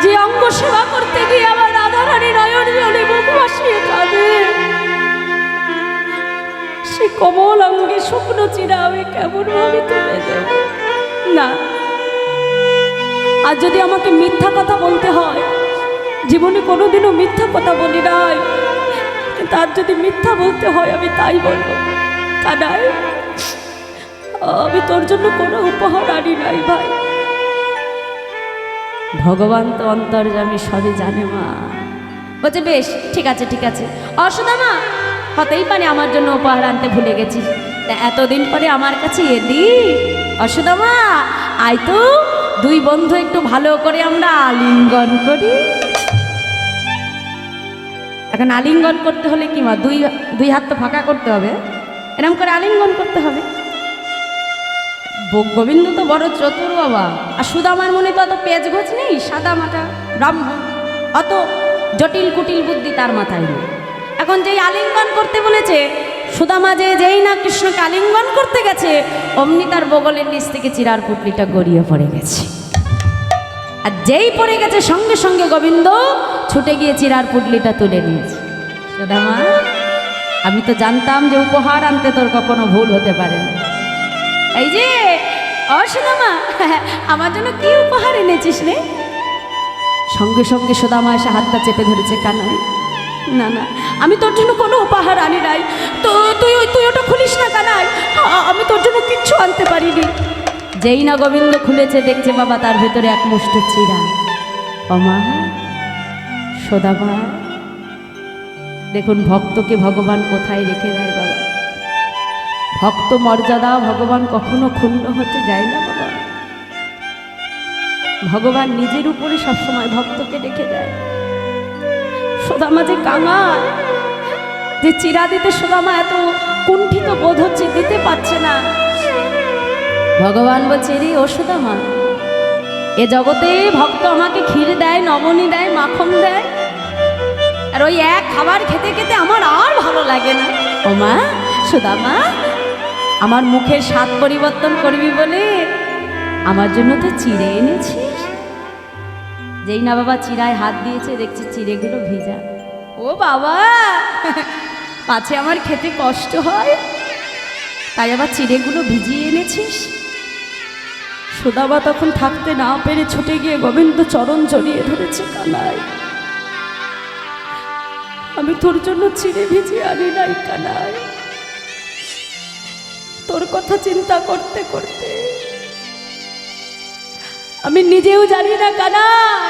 A: যে অঙ্গ সেবা করতে গিয়ে আমার রাধারানী নয়ন জলে মুখ ভাসিয়ে কাঁদে, সে কোমল অঙ্গে শুকনো চিরা আমি কেমন ভাবে তুলে দেব? না, আর যদি আমাকে মিথ্যা কথা বলতে হয়, জীবনে কোনোদিনও মিথ্যা কথা বলি নাই, তার যদি মিথ্যা বলতে হয় আমি তাই বলবো। কানাই, আমি তোর জন্য কোনো উপহার আনি নাই ভাই। ভগবান তো অন্তর্যামী, সবই জানে মা। বলছে বেশ ঠিক আছে, ঠিক আছে। অসুদামা, হতেই পারে আমার জন্য উপহার আনতে ভুলে গেছিস, তা এতদিন পরে আমার কাছে এলি। অসুদামা আয় তো, দুই বন্ধু একটু ভালো করে আমরা আলিঙ্গন করি। এখন আলিঙ্গন করতে হলে কি মা, দুই হাত তো ফাঁকা করতে হবে, এরকম করে আলিঙ্গন করতে হবে। গোবিন্দ তো বড় চতুর বাবা, আর সুদামার মনে তো অত পেঁচ ঘোচ নেই, সাদা মাটা ব্রাহ্মণ, অত জটিল কুটিল বুদ্ধি তার মাথায় নেই। এখন যেই আলিঙ্গন করতে বলেছে, সুদামা যেই না কৃষ্ণকে আলিঙ্গন করতে গেছে, অমনি তার বগলের নিচ থেকে চিরার পুটলিটা গড়িয়ে পড়ে গেছে। আর যেই পড়ে গেছে সঙ্গে সঙ্গে গোবিন্দ ছুটে গিয়ে চিরার পুটলিটা তুলে নিয়েছে। সুদামা, আমি তো জানতাম যে উপহার আনতে তোর কখনো ভুল হতে পারে না। এই যে সুদামা, আমার জন্য কি উপহার এনেছিস রে? সঙ্গে সঙ্গে সুদামা এসে হাতটা চেপে ধরেছে। কানাই, না না, আমি তোর জন্য কোনো উপহার আনি নাই, তো তুই ওটা খুলিস না কানাই, আমি তোর জন্য কিচ্ছু আনতে পারিনি। যেই না গোবিন্দ খুলেছে, দেখছে বাবা তার ভেতরে এক মুষ্ট চিরা। অমা, সুদামা, দেখুন ভক্তকে ভগবান কোথায় রেখে দেয় বাবা। ভক্ত মর্যাদা ভগবান কখনো ক্ষুণ্ণ হতে যায় না বাবা। ভগবান নিজের উপরে সবসময় ভক্তকে রেখে দেয়। সুদামা যে কাঙাল, যে চিরা দিতে সুদামা এত কুণ্ঠিত বোধ হচ্ছে, দিতে পারছে না। ভগবান বলছে রে ও সুদামা, এ জগতে ভক্ত আমাকে ক্ষীর দেয়, নবনী দেয়, মাখন দেয়, আর ওই এক খাবার খেতে খেতে আমার আর ভালো লাগে না। ও মা সুদামা, আমার মুখের স্বাদ পরিবর্তন করবি বলে আমার জন্য তো চিড়ে এনেছিস। যেই না বাবা চিরায় হাত দিয়েছে, দেখছি চিড়েগুলো ভিজা। ও বাবা, পাছে আমার খেতে কষ্ট হয়, তাই আবার চিড়েগুলো ভিজিয়ে এনেছিস। সুদামা তখন থাকতে না পেরে ছুটে গিয়ে গোবিন্দ চরণ জড়িয়ে ধরেছে। কানাই, আমি তোর জন্য চিড়ে ভিজিয়ে আনি নাই কানাই, তোর কথা চিন্তা করতে করতে আমি নিজেও জানি না কানাই,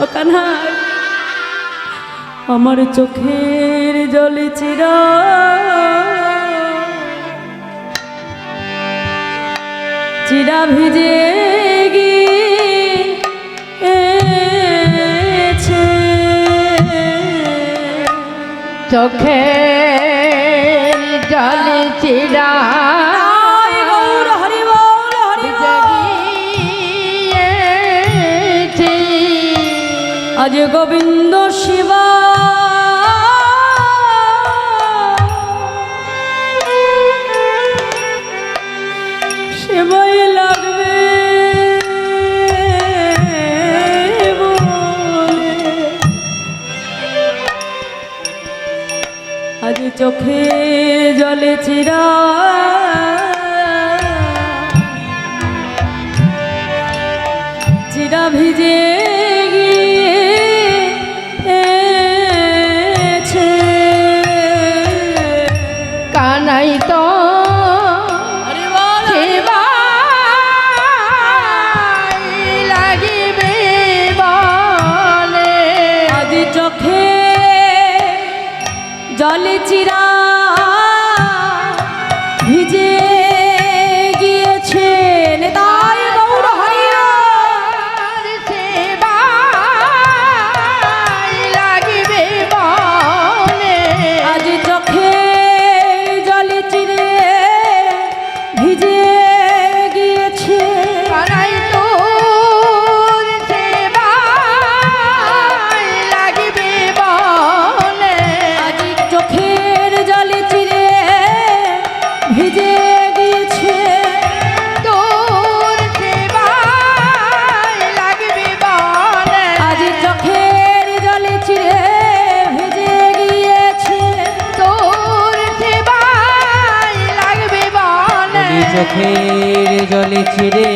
A: ও কানাই, আমার চোখের জলে চিরা চিরা ভিজে গিয়েছে,
B: চোখের জলে চিরা
A: আজ গোবিন্দ শিবা চিরা চিরা ভিজে গিয়েছে
B: কানাই তো
A: আরে বল
B: সেবাই লাগিবে বলে
A: আজ চোখে জলে চিরা ভিজে গিয়েছে নেতাই গৌর হরিয়া
B: আর সেবাই লাগিবে বলে
A: আজ চোখে জলে চিরে ভিজে গিয়েছে
B: কানাই তোর সেবাই লাগিবে বলে
A: আজ চোখের জলে চিরে ভিজে গিয়েছে
B: তোর সেবাই লাগিবে বলে
A: আজ চোখের জলে চিরে ভিজে গিয়েছে
B: তোর সেবাই লাগবে বলে
C: বলি চোখের জলে চিরে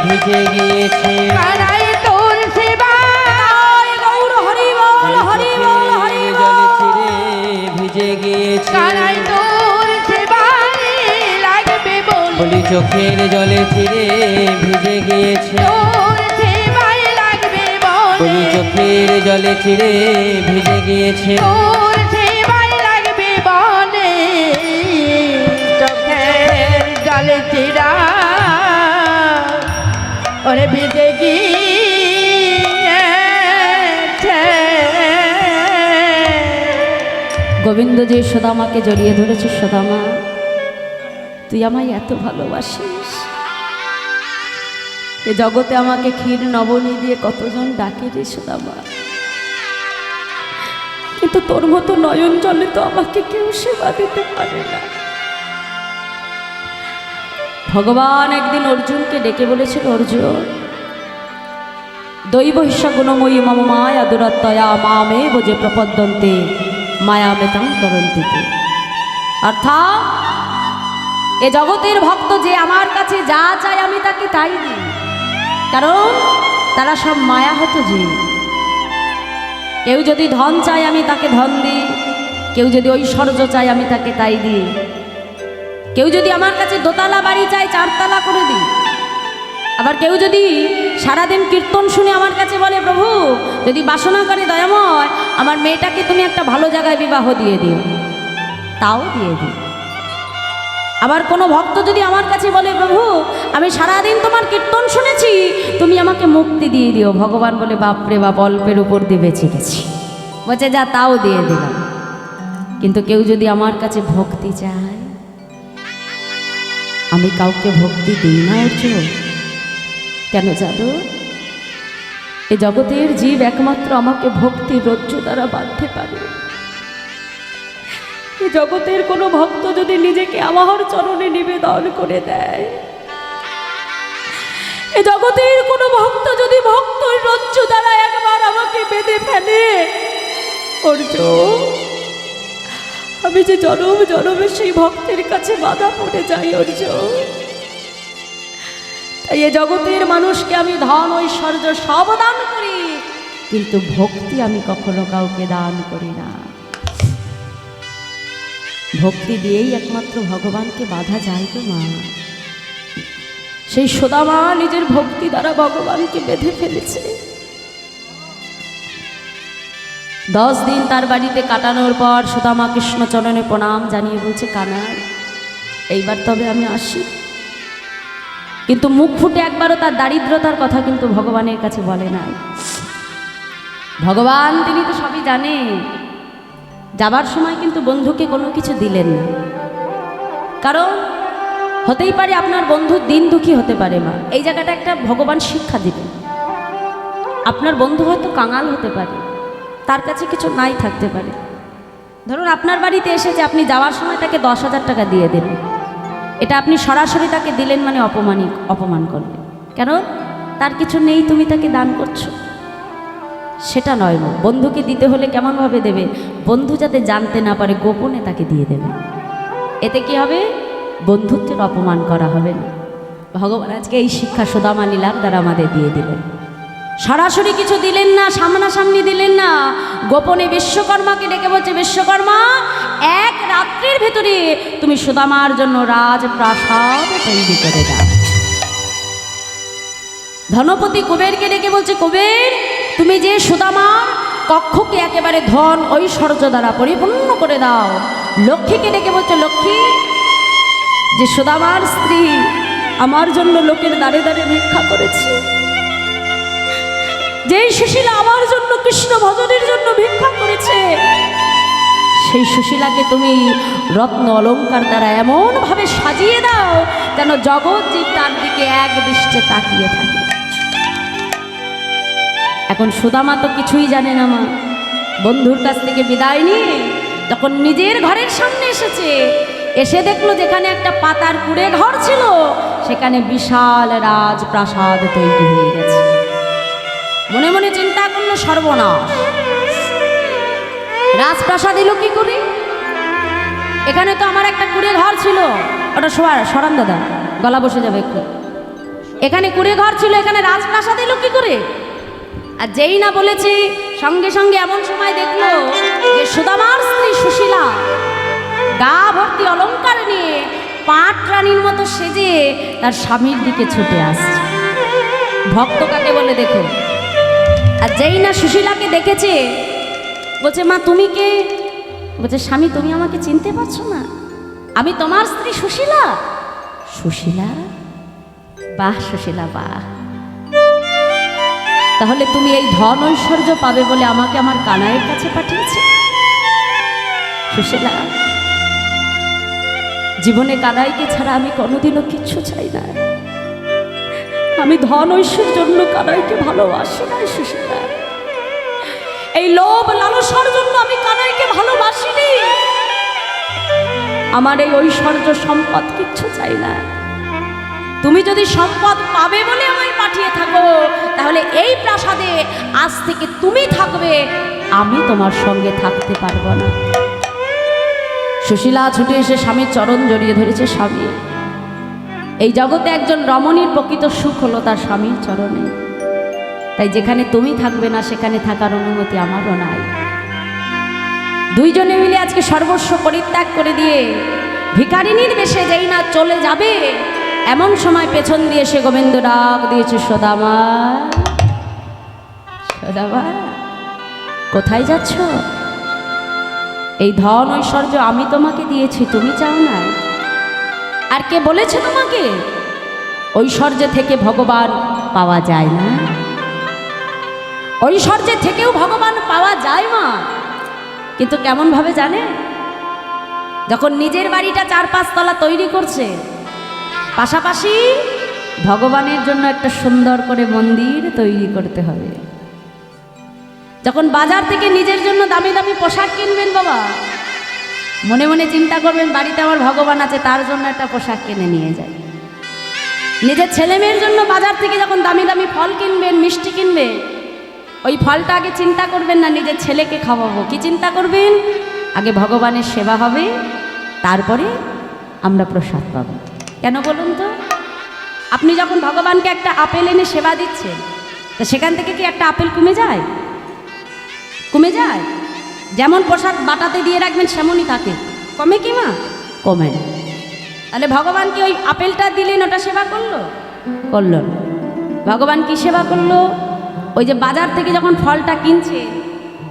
C: ভিজে গিয়েছে
B: কানাই তোর সেবাই
A: গৌর হরি বল হরি বল হরি
C: জলে চিরে ভিজে গিয়েছে
B: কানাই তোর সেবাই লাগবে বলে
C: বলি চোখের জলে চিরে ভিজে গিয়েছে
B: তোর সেবাই লাগবে
C: বলি
B: বলে
C: চোখের জলে চিরে ভিজে গিয়েছে
B: তোর সেবাই লাগবে বলে চোখের জলে চিরা ওরে ভিজে গিয়েছে
A: গোবিন্দ যে সুদামাকে জড়িয়ে ধরেছে সুদামা তুই আমায় এত ভালোবাসিস এ জগতে আমাকে ক্ষীর নবনী দিয়ে কতজন ডাকে রে সুদামা কিন্তু তোর মতো নয়ন জলে তো আমাকে কেউ সেবা দিতে পারে না ভগবান একদিন অর্জুনকে ডেকে বলেছিল অর্জুন দৈব হিসা গুণময়ী মম মায়া দুরত্তয়া মামে বোঝে প্রপদ্যন্তে মায়া মেতাং তরন্তিতে অর্থাৎ এ জগতের ভক্ত যে আমার কাছে যা চায় আমি তাকে তাই দিই কারণ তারা সব মায়া হতো যে কেউ যদি ধন চায় আমি তাকে ধন দিই কেউ যদি ঐশ্বর্য চায় আমি তাকে তাই দিই কেউ যদি আমার কাছে দোতলা বাড়ি চায় চারতলা করে দিই আবার কেউ যদি সারাদিন কীর্তন শুনে আমার কাছে বলে প্রভু যদি বাসনা করে দয়াময় আমার মেয়েটাকে তুমি একটা ভালো জায়গায় বিবাহ দিয়ে দিও তাও দিয়ে দিই আবার কোনো ভক্ত যদি আমার কাছে বলে প্রভু আমি সারাদিন তোমার কীর্তন শুনেছি তুমি আমাকে মুক্তি দিয়ে দিও ভগবান বলে বাপরে বাপ অল্পের উপর দিয়ে বেঁচে গেছি বলছে যা তাও দিয়ে দিলাম কিন্তু কেউ যদি আমার কাছে ভক্তি চায় আমি কাউকে ভক্তি দিই না অর্জুন কেন জানো এ জগতের জীব একমাত্র আমাকে ভক্তির রজ্জু দ্বারা বাঁধতে পারে এ জগতের কোনো ভক্ত যদি নিজেকে আমার চরণে নিবেদন করে দেয় এ জগতের কোনো ভক্ত যদি ভক্তর রজ্জু দ্বারা একবার আমাকে বেঁধে ফেলে অর্জুন আমি যে জনম জনমে সেই ভক্তের কাছে বাধা পড়ে যাই অর্জুন তাই এ জগতের মানুষকে আমি ধন ঐশ্বর্য সব দান করি কিন্তু ভক্তি আমি কখনো কাউকে দান করি না ভক্তি দিয়েই একমাত্র ভগবানকে বাধা যায় গো মা সেই সুদামা নিজের ভক্তি দ্বারা ভগবানকে বেঁধে ফেলেছে 10 দিন তার বাড়িতে কাটানোর পর সুদামা কৃষ্ণচরণে প্রণাম জানিয়ে বলছে কানাই এইবার তবে আমি আসি কিন্তু মুখ ফুটে একবারও তার দারিদ্রতার কথা কিন্তু ভগবানের কাছে বলে নাই ভগবান তিনি তো সবই জানেন যাবার সময় কিন্তু বন্ধুকে কোনো কিছু দিলেন না কারণ হতেই পারে আপনার বন্ধু দিন দুঃখী হতে পারে মা এই জায়গাটা একটা ভগবান শিক্ষা দিবেন আপনার বন্ধু হয়তো কাঙাল হতে পারে তার কাছে কিছু নাই থাকতে পারে ধরুন আপনার বাড়িতে এসেছে আপনি যাওয়ার সময় তাকে 10,000 টাকা দিয়ে দিলেন এটা আপনি সরাসরি তাকে দিলেন মানে অপমান করলেন কেন তার কিছু নেই তুমি তাকে দান করছো সেটা নয় মা বন্ধুকে দিতে হলে কেমনভাবে দেবে বন্ধু যাতে জানতে না পারে গোপনে তাকে দিয়ে দেবে এতে কি হবে? বন্ধুত্বের অপমান করা হবে না। ভগবান আজকে এই শিক্ষা সুদামা লীলার দ্বারা আমাদের দিয়ে দিলেন। সরাসরি কিছু দিলেন না, সামনাসামনি দিলেন না, গোপনে বিশ্বকর্মাকে ডেকে বলছে, বিশ্বকর্মা এক রাত্রির ভেতরে তুমি সুদামার জন্য রাজপ্রাসাদ তৈরি করে দাও। ধনপতি কুবেরকে ডেকে বলছে, কুবের তুমি যে সুদামার কক্ষকে একেবারে ধন ঐশ্বর্য দ্বারা পরিপূর্ণ করে দাও। লক্ষ্মীকে ডেকে বলছে, লক্ষ্মী যে সুদামার স্ত্রী আমার জন্য লোকের দ্বারে দ্বারে ভিক্ষা করেছে, যেই সুশীলা আমার জন্য কৃষ্ণ ভজনের জন্য ভিক্ষা করেছে, সেই সুশীলাকে তুমি রত্ন অলঙ্কার দ্বারা এমন ভাবে সাজিয়ে দাও যেন জগৎ যে তার দিকে এক দৃষ্টে তাকিয়ে থাকে। এখন সুদামা তো কিছুই জানে না মা, বন্ধুর কাছ থেকে বিদায় নিয়ে যখন নিজের ঘরের সামনে এসেছে, এসে দেখলো যেখানে একটা পাতার কুড়ে ঘর ছিল সেখানে বিশাল রাজপ্রাসাদ তৈরি হয়ে গেছে। মনে মনে চিন্তা করলো, সর্বনাশ, রাজপ্রাসাদ এলো কি করে? এখানে তো আমার একটা কুড়ে ঘর ছিল, ওটা সরান দাদা, গলা বসে যাবে একটু। এখানে কুড়ে ঘর ছিল, এখানে রাজপ্রাসাদ এলো কি করে? আর যেই না বলেছি, সঙ্গে সঙ্গে এমন সময় দেখলো যে সুদামার স্ত্রী সুশীলা গা ভর্তি অলঙ্কার নিয়ে পাট রানীর মতো সেজে তার স্বামীর দিকে ছুটে আসছে। ভক্ত কাকে বলে দেখো। আর যেই না সুশীলাকে দেখেছে, বলছে, মা তুমি কে? বলছে, স্বামী তুমি আমাকে চিনতে পারছো না? আমি তোমার স্ত্রী সুশীলা। সুশীলা? বাহ সুশীলা বাহ, তাহলে তুমি এই ধন ঐশ্বর্য পাবে বলে আমাকে আমার কানাইয়ের কাছে পাঠিয়েছে? সুশীলা, জীবনে কানাইকে ছাড়া আমি কোনোদিনও কিচ্ছু চাই না। আমি ধন ঐশ্বর্যের জন্য কানাইকে ভালোবাসি না সুশীলা। এই লোভ লালসার জন্য আমি কানাইকে ভালোবাসিনি। আমার এই ঐশ্বর্য সম্পদ কিচ্ছু চাই না। তুমি যদি সম্পদ পাবে বলে আমায় পাঠিয়ে থাকো, তাহলে এই প্রাসাদে আজ থেকে তুমি থাকবে, আমি তোমার সঙ্গে থাকতে পারবো না। সুশীলা ছুটে এসে স্বামীর চরণ জড়িয়ে ধরেছে। স্বামী, এই জগতে একজন রমণীর প্রকৃত সুখ হলো তার স্বামীর চরণে। তাই যেখানে তুমি থাকবে না সেখানে থাকার অনুমতি আমারও নাই। দুইজনে মিলে আজকে সর্বস্ব পরিত্যাগ করে দিয়ে ভিখারিনীর বেশে যেই না চলে যাবে, এমন সময় পেছন দিয়ে সে গোবিন্দ ডাক দিয়েছে, সুদামা, সুদামা কোথায় যাচ্ছ? এই ধন ঐশ্বর্য আমি তোমাকে দিয়েছি, তুমি চাও না? আর কে বলেছে তোমাকে ঐশ্বর্য থেকে ভগবান পাওয়া যায় না? ঐশ্বর্য থেকেও ভগবান পাওয়া যায় মা, কিন্তু কেমন ভাবে জানে? যখন নিজের বাড়িটা 4-5 তলা তৈরি করছে, পাশাপাশি ভগবানের জন্য একটা সুন্দর করে মন্দির তৈরি করতে হবে। যখন বাজার থেকে নিজের জন্য দামি দামি পোশাক কিনবেন বাবা, মনে মনে চিন্তা করবেন বাড়িতে আমার ভগবান আছে, তার জন্য একটা পোশাক কিনে নিয়ে যায়। নিজের ছেলে মেয়ের জন্য বাজার থেকে যখন দামি দামি ফল কিনবেন, মিষ্টি কিনবেন, ওই ফলটা আগে চিন্তা করবেন না নিজের ছেলেকে খাওয়াবো, কি চিন্তা করবেন? আগে ভগবানের সেবা হবে, তারপরে আমরা প্রসাদ পাবো। কেন বলুন তো? আপনি যখন ভগবানকে একটা আপেল এনে সেবা দিচ্ছেন, তো সেখান থেকে কি একটা আপেল কমে যায়? কমে যায়? যেমন প্রসাদ বাটাতে দিয়ে রাখবেন সেমনই থাকে, কমে কি মা? কমে। তাহলে ভগবান কি ওই আপেলটা দিলেন ওটা সেবা করলো? করলো না। ভগবান কি সেবা করলো? ওই যে বাজার থেকে যখন ফলটা কিনছে,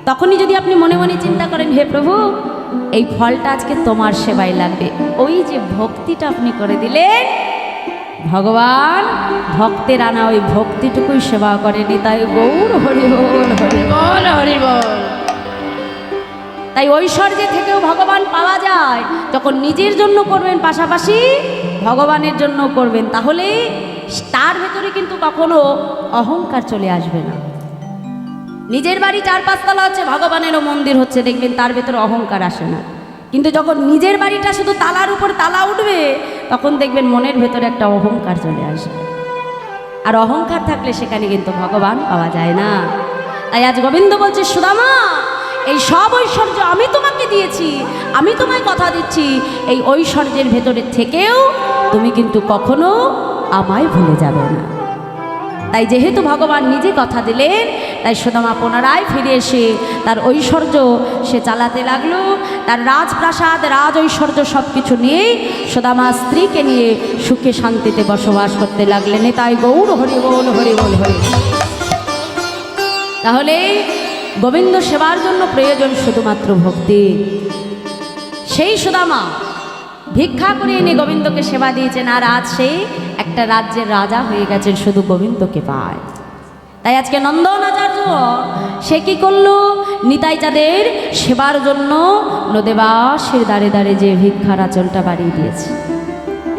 A: তখনই যদি আপনি মনে মনে চিন্তা করেন, হে প্রভু এই ফলটা আজকে তোমার সেবায় লাগবে, ওই যে ভক্তিটা আপনি করে দিলেন, ভগবান ভক্তের আনা ওই ভক্তিটুকুই সেবা করেনি। তাই গৌর হরি বল, হরি বল, হরি বল। তাই ঐশ্বর্য থেকেও ভগবান পাওয়া যায় যখন নিজের জন্য করবেন, পাশাপাশি ভগবানের জন্য করবেন, তাহলে তার ভেতরে কিন্তু কখনো অহংকার চলে আসবে না। নিজের বাড়ি 4-5 তলা হচ্ছে, ভগবানেরও মন্দির হচ্ছে, দেখবেন তার ভেতরে অহংকার আসে না। কিন্তু যখন নিজের বাড়িটা শুধু তালার উপর তালা উঠবে, তখন দেখবেন মনের ভেতরে একটা অহংকার চলে আসবে। আর অহংকার থাকলে সেখানে কিন্তু ভগবান পাওয়া যায় না। তাই আজ গোবিন্দ বলছে, সুদামা এই সব ঐশ্বর্য আমি তোমাকে দিয়েছি, আমি তোমায় কথা দিচ্ছি, এই ঐশ্বর্যের ভেতরের থেকেও তুমি কিন্তু কখনো আমায় ভুলে যাবে না। তাই যেহেতু ভগবান নিজে কথা দিলেন, তাই সুদামা পুনরায় ফিরে এসে তার ঐশ্বর্য সে চালাতে লাগলো। তার রাজপ্রাসাদ, রাজ ঐশ্বর্য সব কিছু নিয়েই সুদামা স্ত্রীকে নিয়ে সুখে শান্তিতে বসবাস করতে লাগলেন। তাই গৌর হরি বল, হরি বল, হরি। তাহলে গোবিন্দ সেবার জন্য প্রয়োজন শুধুমাত্র ভক্তি। সেই সুদামা ভিক্ষা করে এনে গোবিন্দকে সেবা দিয়েছেন, আর আজ সে একটা রাজ্যের রাজা হয়ে গেছেন শুধু গোবিন্দকে পায়। তাই আজকে নন্দন আচার্য সে কি করলো, নিতাই চাঁদের সেবার জন্য নদেবাসীর দ্বারে দ্বারে যে ভিক্ষার আঁচলটা বাড়িয়ে দিয়েছে।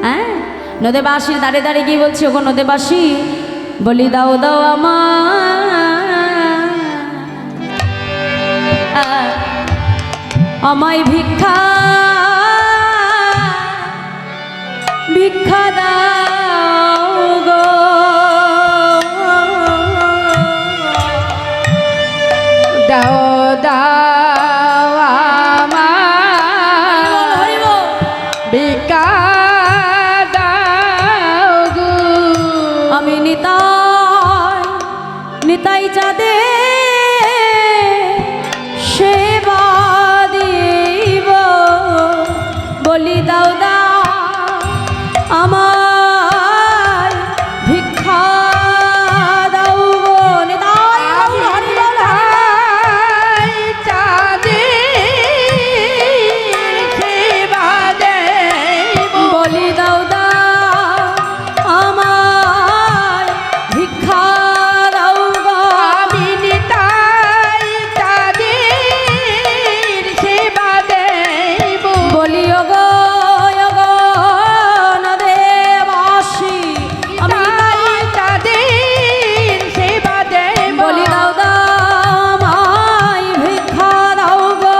A: হ্যাঁ, নদেবাসীর দ্বারে দ্বারে গিয়ে বলছে, ওগো নদেবাসী, বলি দাও দাও আমায় ভিক্ষা, ভিক্ষা দাও গো,
B: দাও দাও আমায় ভিক্ষা দাও গো।
A: আমি নিতাই, নিতাই চাঁদে সেবা দিব, বলি দাও দাও আমায় ভিক্ষা দাও গো। নিতাই হরি বল, বলি দাও দাও আমায় ভিক্ষা দাও গো।
B: আমি নিতাই চাঁদের সেবা দেব,
A: বলি ওগো ওগো নদেবাসী, আমি
B: নিতাই চাঁদের সেবা দেব,
A: বলি দাও দাও আমায় ভিক্ষা দাও গো।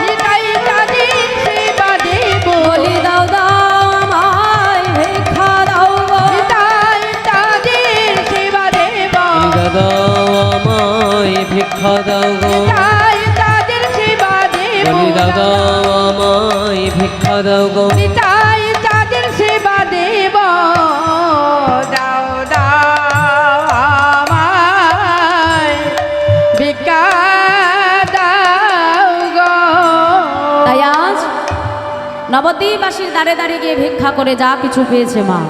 B: নিতাই চাঁদের সেবা দেব,
A: বলি দাও দাও আমায় ভিক্ষা দাও গো।
B: নিতাই চাঁদের সেবা দেব,
C: দাদা আমায় ভিক্ষা দাও গো,
B: নিতাই চাঁদের সেবা দেব,
C: বলি দাদা আমায় ভিক্ষা দাও গো।
B: নিতাই চাঁদের সেবা দেব, দাও দাও আমায় ভিক্ষা দাও গো।
A: তাই আজ নবদ্বীপবাসীর দ্বারে দ্বারে গিয়ে ভিক্ষা করে যা কিছু পেয়েছে মা,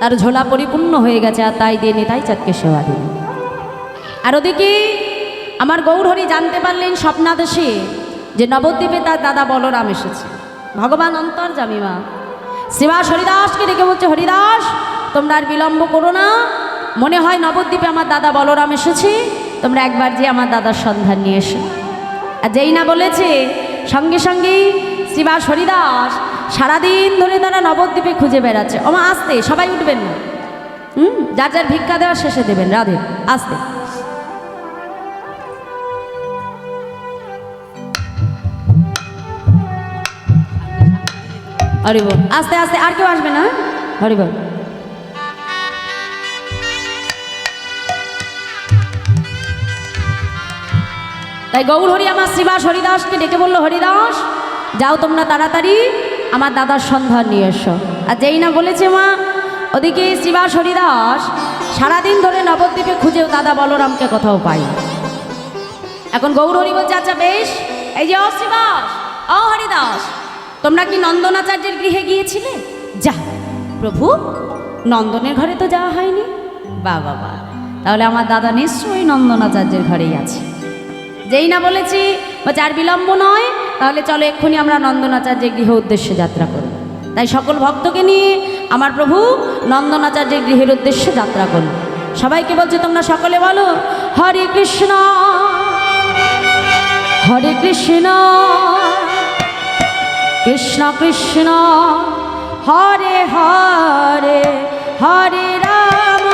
A: তার ঝোলা পরিপূর্ণ হয়ে গেছে, আর তাই দিয়ে নিতাই চাঁদকে সেবা দিল। আর ওদিকে আমার গৌরহরি জানতে পারলেন স্বপ্নাদেশে যে নবদ্বীপে তার দাদা বলরাম এসেছে। ভগবান অন্তর্যামী মা শ্রীবাস হরিদাসকে ডেকে বলছে, হরিদাস তোমরা আর বিলম্ব করো না, মনে হয় নবদ্বীপে আমার দাদা বলরাম এসেছে, তোমরা একবার যে আমার দাদার সন্ধান নিয়ে এসো। আর যেই না বলেছে, সঙ্গে সঙ্গেই শ্রীবাস হরিদাস সারাদিন ধরে তারা নবদ্বীপে খুঁজে বেড়াচ্ছে। ওমা আসতে, সবাই উঠবেন না, যার যার ভিক্ষা দেওয়া শেষে দেবেন, রাধে আসতে। হরিবল, আস্তে আস্তে, আর কেউ আসবে না, হরিবল। তাই গৌরহরি আমার শ্রীবাস হরিদাসকে ডেকে বলল, হরিদাস যাও তোমরা তাড়াতাড়ি আমার দাদার সন্ধান নিয়ে এসো। আর যেই না বলেছে মা, ওদিকে শ্রীবাস হরিদাস সারাদিন ধরে নবদ্বীপে খুঁজেও দাদা বলরামকে কোথাও পাই। এখন গৌরহরি বলছে, আচ্ছা বেশ, এই যে শ্রীবাস, হরিদাস, তোমরা কি নন্দনাচার্যের গৃহে গিয়েছিলে? যা প্রভু, নন্দনের ঘরে তো যাওয়া হয়নি। বা বাবা, তাহলে আমার দাদা নিশ্চয়ই নন্দনাচার্যের ঘরেই আছে। যেই না বলেছি বা যার বিলম্ব নয়, তাহলে চলো এক্ষুনি আমরা নন্দনাচার্যের গৃহ উদ্দেশ্যে যাত্রা করব। তাই সকল ভক্তকে নিয়ে আমার প্রভু নন্দনাচার্যের গৃহের উদ্দেশ্যে যাত্রা করল। সবাইকে বলছে, তোমরা সকলে বলো, হরে কৃষ্ণ হরে কৃষ্ণ কৃষ্ণ কৃষ্ণ হরে হরে, হরে রাম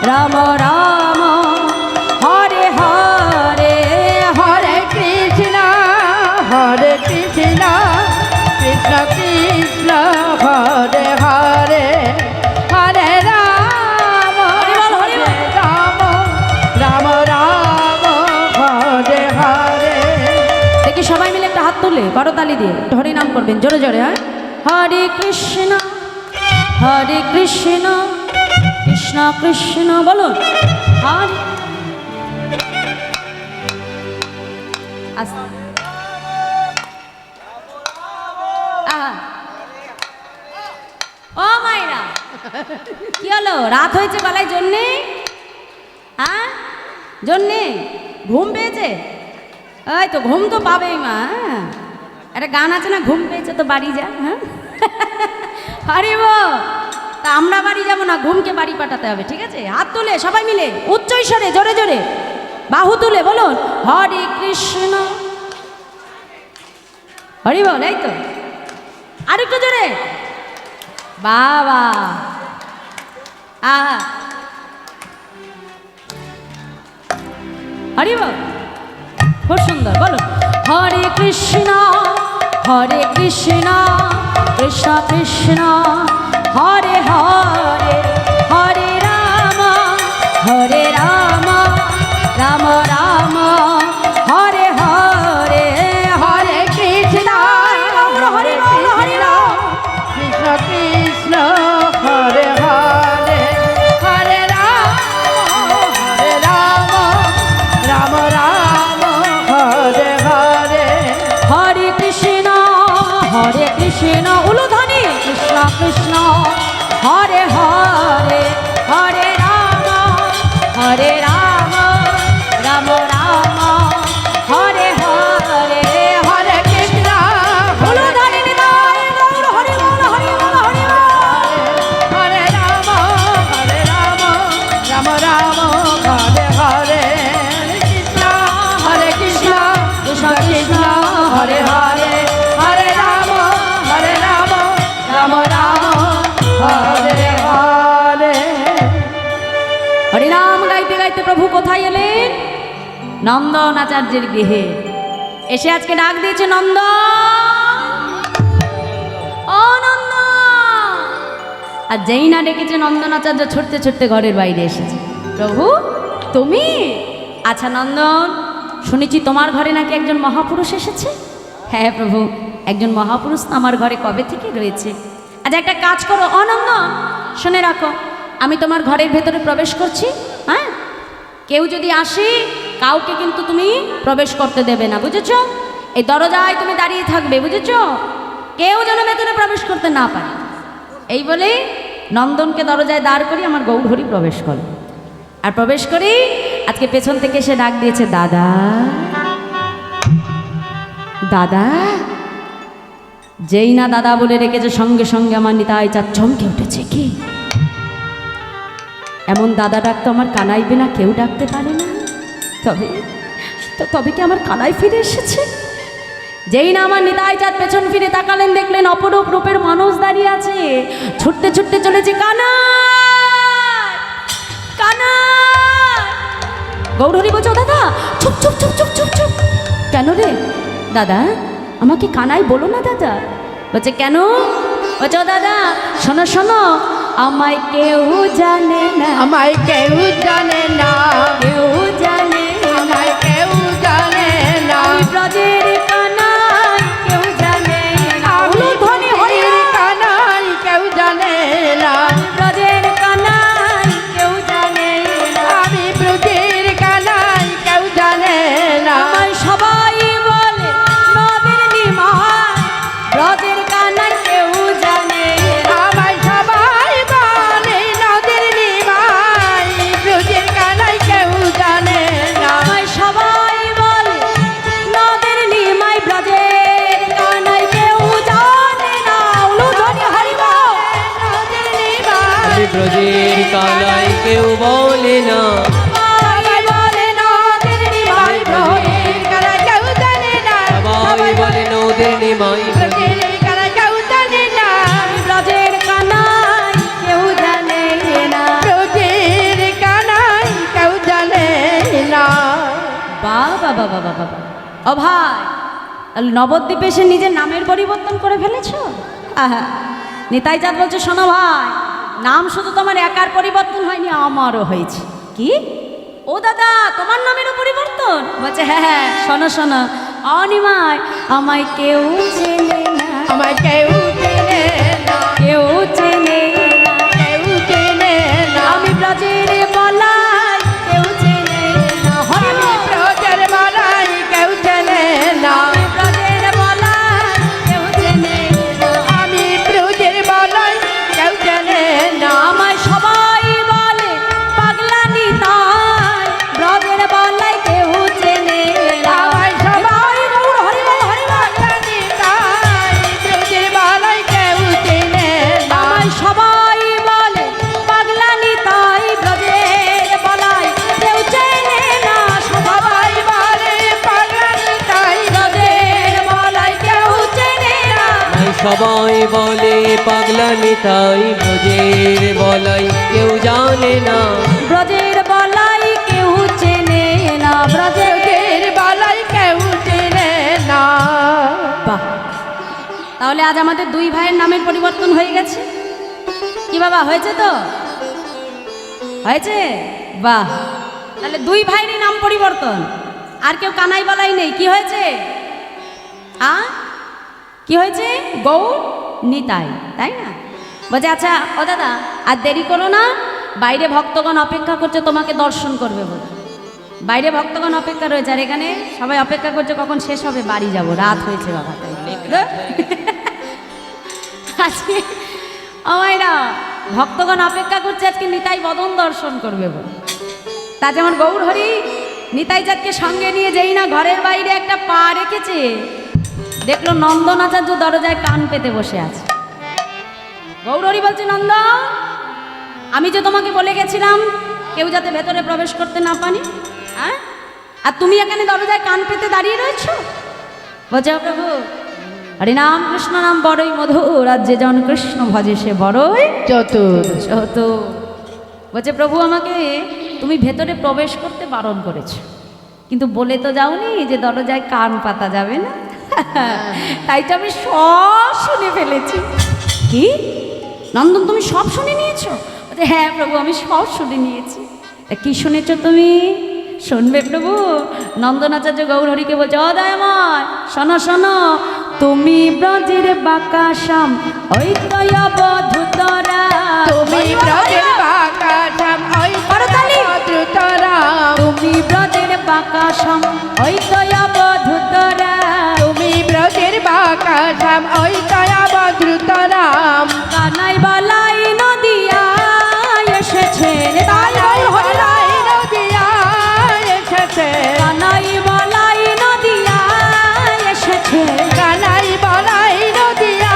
A: রাম রাম হরে হরে,
B: হরে কৃষ্ণ কৃষ্ণ কৃষ্ণ হরে হরে, হরে রাম
A: হরি বল, হরি বল।
B: রাম
A: করতালি দিয়ে হরি নাম করবেন জোরে জোরে। হ্যাঁ, হরে কৃষ্ণ কৃষ্ণ কৃষ্ণ বলুন হরে। আস্তে। আহা। ও মাইরা কি হলো, রাত হয়েছে বেলায় জন্যে? হ্যাঁ জন্যে ঘুম পেয়েছে? এই তো ঘুম তো পাবেই মা। হ্যাঁ, একটা গান আছে না, ঘুম পেয়েছে তো বাড়ি যা। হ্যাঁ হারিব, তা আমরা বাড়ি যাবো না, ঘুমকে বাড়ি পাঠাতে হবে, ঠিক আছে? হাত তুলে সবাই মিলে উচ্চ ঈশ্বরে জোরে জোরে বাহু তুলে বলুন হরে কৃষ্ণ হরি বল। এই তো আরেকটু জোরে, বাবা। আহা, হরি বল, খুব সুন্দর। বলুন হরে কৃষ্ণ কৃষ্ণ কৃষ্ণ হরে হরে, হরে রাম রাম রাম হরে হরে, হরে কৃষ্ণ হরে রাম
B: কৃষ্ণ কৃষ্ণ হরে হরে, হরে রাম রাম রাম হরে হরে,
A: হরে কৃষ্ণ উলুধ্বনি কৃষ্ণ কৃষ্ণ হরে হরে, হরে রাম রাম রাম হরে হরে, হরে কৃষ্ণ উলুধ্বনি নিতাই গৌর হরি বল হরি বল হরি বল।
B: হরে রাম রাম রাম হরে হরে, কৃষ্ণ কৃষ্ণ কৃষ্ণ হরে হরে, হরে রাম রাম রাম হরে হরে।
A: হরিনাম গাইতে গাইতে প্রভু কোথায় এলেন? নন্দন আচার্যের গৃহে এসে আজকে ডাক দিয়েছে ও নন্দন। আর যেই না ডেকেছে নন্দন আচার্য ছুটতে ছুটতে ঘরের বাইরে এসেছে। প্রভু তুমি? আচ্ছা নন্দন, শুনেছি তোমার ঘরে নাকি একজন মহাপুরুষ এসেছে। হ্যাঁ প্রভু, একজন মহাপুরুষ তো আমার ঘরে কবে থেকে রয়েছে। আচ্ছা একটা কাজ করো অনন্দন, শুনে রাখো, আমি তোমার ঘরের ভেতরে প্রবেশ করছি। হ্যাঁ, কেউ যদি আসে কাউকে কিন্তু তুমি প্রবেশ করতে দেবে না, বুঝেছো? এই দরজায় তুমি দাঁড়িয়ে থাকবে, বুঝেছো? কেউ যেন ভেতরে প্রবেশ করতে না পারে। এই বলে নন্দনকে দরজায় দাঁড় করি আমার গৌরহরি প্রবেশ করে। আর প্রবেশ করি আজকে পেছন থেকে এসে ডাক দিয়েছে দাদা দাদা। যেই না দাদা বলে রেখেছে সঙ্গে সঙ্গে আমার নিতাই চাঁদ চমকে উঠেছে। কি এমন দাদা ডাকতো আমার কানাই বিনা কেউ ডাকতে পারে না। তবে কি আমার কানাই ফিরে এসেছে? যেই না আমার নিতাই চাঁদ পেছন ফিরে তাকালেন, দেখলেন অপরূপ রূপের মানুষ দাঁড়িয়ে আছে। ছুটতে ছুটতে চলেছে কানাই কানাই। গৌরহরি বলছো দাদা চুপ চুপ চুপ চুপ চুপ চুপ। কেন রে দাদা, আমাকে কানাই বলো না দাদা। বলছে কেন? বলছো দাদা শোনো শোনো, আমায় কেউ জানে না,
B: আমায় কেউ জানে না,
A: কেউ জানে
B: আমায় কেউ জানে না,
A: আমি ব্রজের কানাই কেউ জানে না। উলুধ্বনি হরি
B: হরির কানাই কেউ জানে না,
A: ব্রজের কানাই কেউ জানে না,
B: আমি ব্রজের কানাই কেউ জানে না,
A: আমায় সবাই বলে নদের নিমাই, ব্রজের কানাই কেউ জানে না।
B: আমায় সবাই বলে নদীর নিমাই, ব্রজের কানাই কেউ জানে না,
A: আমায় সবাই বলে নদের নিমাই, ব্রজের কানাই কেউ জানে না। উলুধ্বনি হরি বল।
B: নদীর নিমাই,
C: আমি ব্রজের কানাই কেউ বলে না,
B: সবাই বলে নদীর নিমাই, ব্রজের কানাই কেউ জানে না,
C: সবাই বলে নদের নিমাই,
B: ব্রজের কানাই কেউ জানে না,
A: ব্রজের কানাই কেউ জানে না।
B: ব্রজের কানাই কেউ জানে না।
A: বাবা বাবা বাবা বাবা, ও ভাই, তাহলে নবদ্বীপে এসে নিজের নামের পরিবর্তন করে ফেলেছো? আহা, নিতাই চাঁদ বলছে শোনো ভাই, নাম শুধু তোমার একার পরিবর্তন হয়নি, আমারও হয়েছে। কি? ও দাদা তোমার নামেরও পরিবর্তন? বলছে হ্যাঁ হ্যাঁ, শোনো শোনো, অনিমায় আমায় কেউ চেনে না,
B: আমায় কেউ চেনে না,
A: কেউ চেনে না,
B: কেউ চেনে না।
A: আমি ব্রজের বলাই কেউ চেনে না,
B: আমি ব্রজের বলাই কেউ চেনে না,
A: আমি ব্রজের বলাই কেউ চেনে না,
B: আমি ব্রজের বলাই কেউ চেনে না।
A: আমায় সবাই বলে পাগলা নিতাই, ব্রজের বলাই কেউ চেনে না।
B: আমায় সবাই হরি বল হরি বল নিতাই, ব্রজের বলাই কেউ চেনে না।
A: আমায় সবাই বলে পাগলা নিতাই, ব্রজের বলাই কেউ চেনে না।
B: সবাই বলে পাগলা নিতাই, ব্রজের বলাই কেউ চেনে না।
C: সবাই বলে পাগলা নিতাই, ব্রজের বলাই কেউ জানে না।
A: ব্রজের বলাই কেউ চেনে না, ব্রজের
B: ব্রজের বলাই কেউ চেনে না।
A: বাহ! তাহলে আজ আমাদের দুই ভাইয়ের নামের পরিবর্তন হয়ে গেছে। কি বাবা, হয়েছে তো? হয়েছে? বাহ! তাহলে দুই ভাইয়েরই নাম পরিবর্তন, আর কেউ কানাই বলাই নেই। কি হয়েছে? কি হয়েছে? গৌর নিতাই, তাই না? বলছে আচ্ছা ও দাদা, আর দেরি করো না, বাইরে ভক্তগণ অপেক্ষা করছে, তোমাকে দর্শন করবে বলে। বাইরে ভক্তগণ অপেক্ষা রয়েছে, আর এখানে সবাই অপেক্ষা করছে কখন শেষ হবে, বাড়ি যাব, রাত হয়েছে বাবা। তাই আজকে আমায়রা ভক্তগণ অপেক্ষা করছে, আজকে নিতাই বদন দর্শন করবে বলে। তা যেমন গৌর হরি নিতাই চাঁদকে সঙ্গে নিয়ে যেই না ঘরের বাইরে একটা পা রেখেছে, দেখলো নন্দন আচার্য দরজায় কান পেতে বসে আছে। গৌর হরি বলছে, নন্দন, আমি যে তোমাকে বলে গেছিলাম কেউ যাতে ভেতরে প্রবেশ করতে না পারে, হ্যাঁ, আর তুমি এখানে দরজায় কান পেতে দাঁড়িয়ে রয়েছো। বলছে, ও প্রভু, হরি নাম কৃষ্ণ নাম বড়ই মধুর, আর যে জন কৃষ্ণ ভজে সে বড়ই
B: চতুর।
A: চতুর। বলছে, প্রভু, আমাকে তুমি ভেতরে প্রবেশ করতে বারণ করেছো, কিন্তু বলে তো যাওনি যে দরজায় কান পাতা যাবে না। তাই তো আমি সব শুনে ফেলেছি। কি নন্দন, তুমি সব শুনে নিয়েছো? বলছে, হ্যাঁ প্রভু, আমি সব শুনে নিয়েছি। তা কি শুনেছো তুমি? শুনবে প্রভু। নন্দনাচার্য গৌর হরিকে বলছে, ও দয়াময়, শোনো শোনো, তুমি ব্রজের বাঁকা শ্যাম, ওই তো অবধূতরা,
B: তুমি ব্রজের বাঁকা শ্যাম, ওই
A: করতালি।
B: অবধূতরা,
A: তুমি ব্রজের বাঁকা শ্যাম, ওই তো অবধূতরা,
B: তুমি ব্রজের বাঁকা শ্যাম, ওই অবধূতরা।
A: কানাই বালাই নদিয়া এসেছে,
B: তাই ওই হলাই নদিয়া এসেছে,
A: কানাই বালাই নদিয়া এসেছে,
B: কানাই বলাই নদিয়া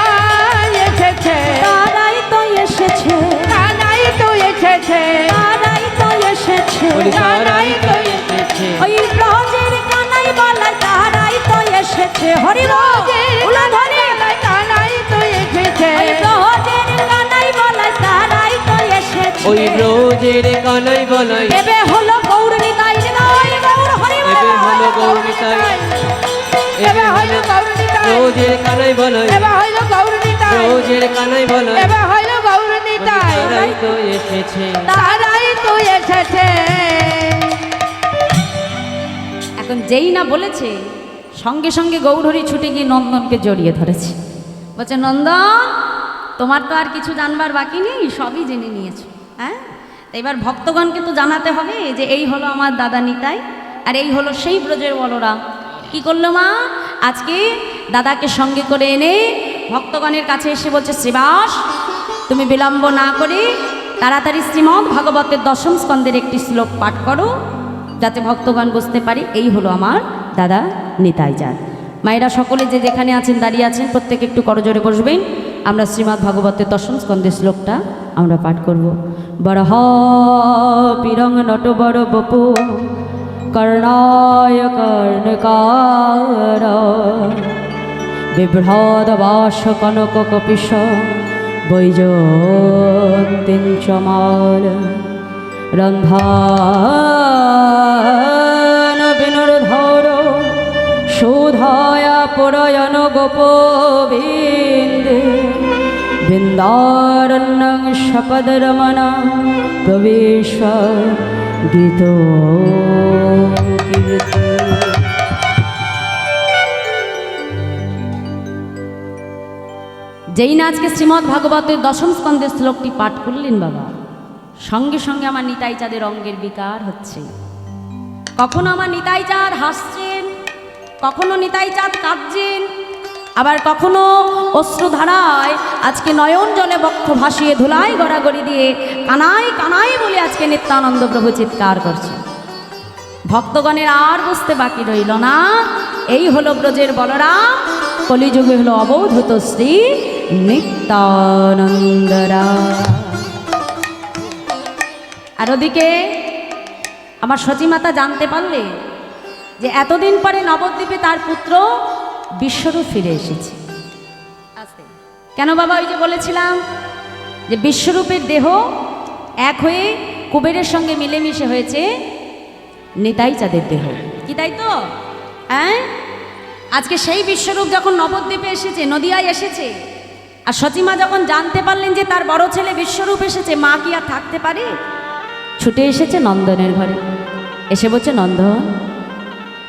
B: এসেছে,
A: তারাই তো এসেছে,
B: কানাই তো এসেছে,
A: তারাই তো এসেছে,
C: ওরে তারাই তো এসেছে।
A: ওই ব্রজের কানাই বালাই তারাই তো এসেছে। হরি
B: ব্রজের
A: উলাধরি,
B: কানাই তো এসেছে,
A: ওই ব্রজের কানাই বালাই তারাই তো এসেছে।
C: ওই ব্রজের কানাই বলাই,
A: এবে হলো গৌর নিতাই, নিতাই গৌর হরি বল।
C: এবে হলো গৌর নিতাই,
B: এবে হইল গৌর নিতাই,
C: ব্রজের কানাই বলাই,
B: এবে হইল গৌর নিতাই,
C: ব্রজের কানাই বলাই,
B: এবে হইল গৌর নিতাই,
C: তারাই তো এসেছে।
B: তারাই তো এসেছে।
A: এখন যেই না বলেছে, সঙ্গে সঙ্গে গৌরহরি ছুটে গিয়ে নন্দনকে জড়িয়ে ধরেছে। বলছে, নন্দন, তোমার তো আর কিছু জানবার বাকি নেই, সবই জেনে নিয়েছো, হ্যাঁ? এবার ভক্তগণকে তো জানাতে হবে যে এই হলো আমার দাদা নিতাই, আর এই হলো সেই ব্রজের বলরাম। কি করলো মা? আজকে দাদাকে সঙ্গে করে এনে ভক্তগণের কাছে এসে বলছে, শ্রীবাস, তুমি বিলম্ব না করে তাড়াতাড়ি শ্রীমদ্ ভাগবতের 10ম স্কন্ধের একটি শ্লোক পাঠ করো, যাতে ভক্তগণ বুঝতে পারে এই হলো আমার দাদা নিতাই চাঁদ। মায়েরা সকলে যে যেখানে আছেন, দাঁড়িয়ে আছেন, প্রত্যেকে একটু করজোরে বসবেন। আমরা শ্রীমদ্ ভাগবতের 10ম স্কন্ধের শ্লোকটা আমরা পাঠ করব। বরহ পিরং নট বড় বপু কর্ণায় কর্ণকার বিভ্রদ বাস কনক কপিশ বৈজন্তিঞ্চমাল রন্ধান বিনুর্ধর শোধায়া পরায়ণ গোপবিন্দে বৃন্দারণ্যং শপদরমণা প্রবেশ গীত কীর্তি। যেই না আজকে শ্রীমদ্ ভাগবতের দশম স্কন্ধের শ্লোকটি পাঠ করলেন বাবা, সঙ্গে সঙ্গে আমার নিতাই চাঁদের অঙ্গের বিকার হচ্ছে। কখনো আমার নিতাই চাঁদ হাসছেন, কখনো নিতাই চাঁদ কাঁদছেন, আবার কখনো অশ্রুধারায় আজকে নয়ন জলে বক্ষ ভাসিয়ে ধুলাই গড়াগড়ি দিয়ে কানাই কানাই বলে আজকে নিত্যানন্দ প্রভু চিৎকার করছে। ভক্তগণের আর বুঝতে বাকি রইল না, এই হলো ব্রজের বলরাম, কলিযুগে হলো অবধূত শ্রী নিত্যানন্দরা। আর ওদিকে আমার সচিমাতা জানতে পারলে যে এতদিন পরে নবদ্বীপে তার পুত্র বিশ্বরূপ ফিরে এসেছে। কেন বাবা? ওই যে বলেছিলাম যে বিশ্বরূপের দেহ এক হয়ে কুবেরের সঙ্গে মিলেমিশে হয়েছে নিতাই চাঁদের দেহ, কি তাই তো? হ্যাঁ, আজকে সেই বিশ্বরূপ যখন নবদ্বীপে এসেছে, নদিয়ায় এসেছে, আর সচিমা যখন জানতে পারলেন যে তার বড় ছেলে বিশ্বরূপ এসেছে, মা কি আর থাকতে পারে? ছুটে এসেছে নন্দনের ঘরে, এসে বলছে, নন্দন,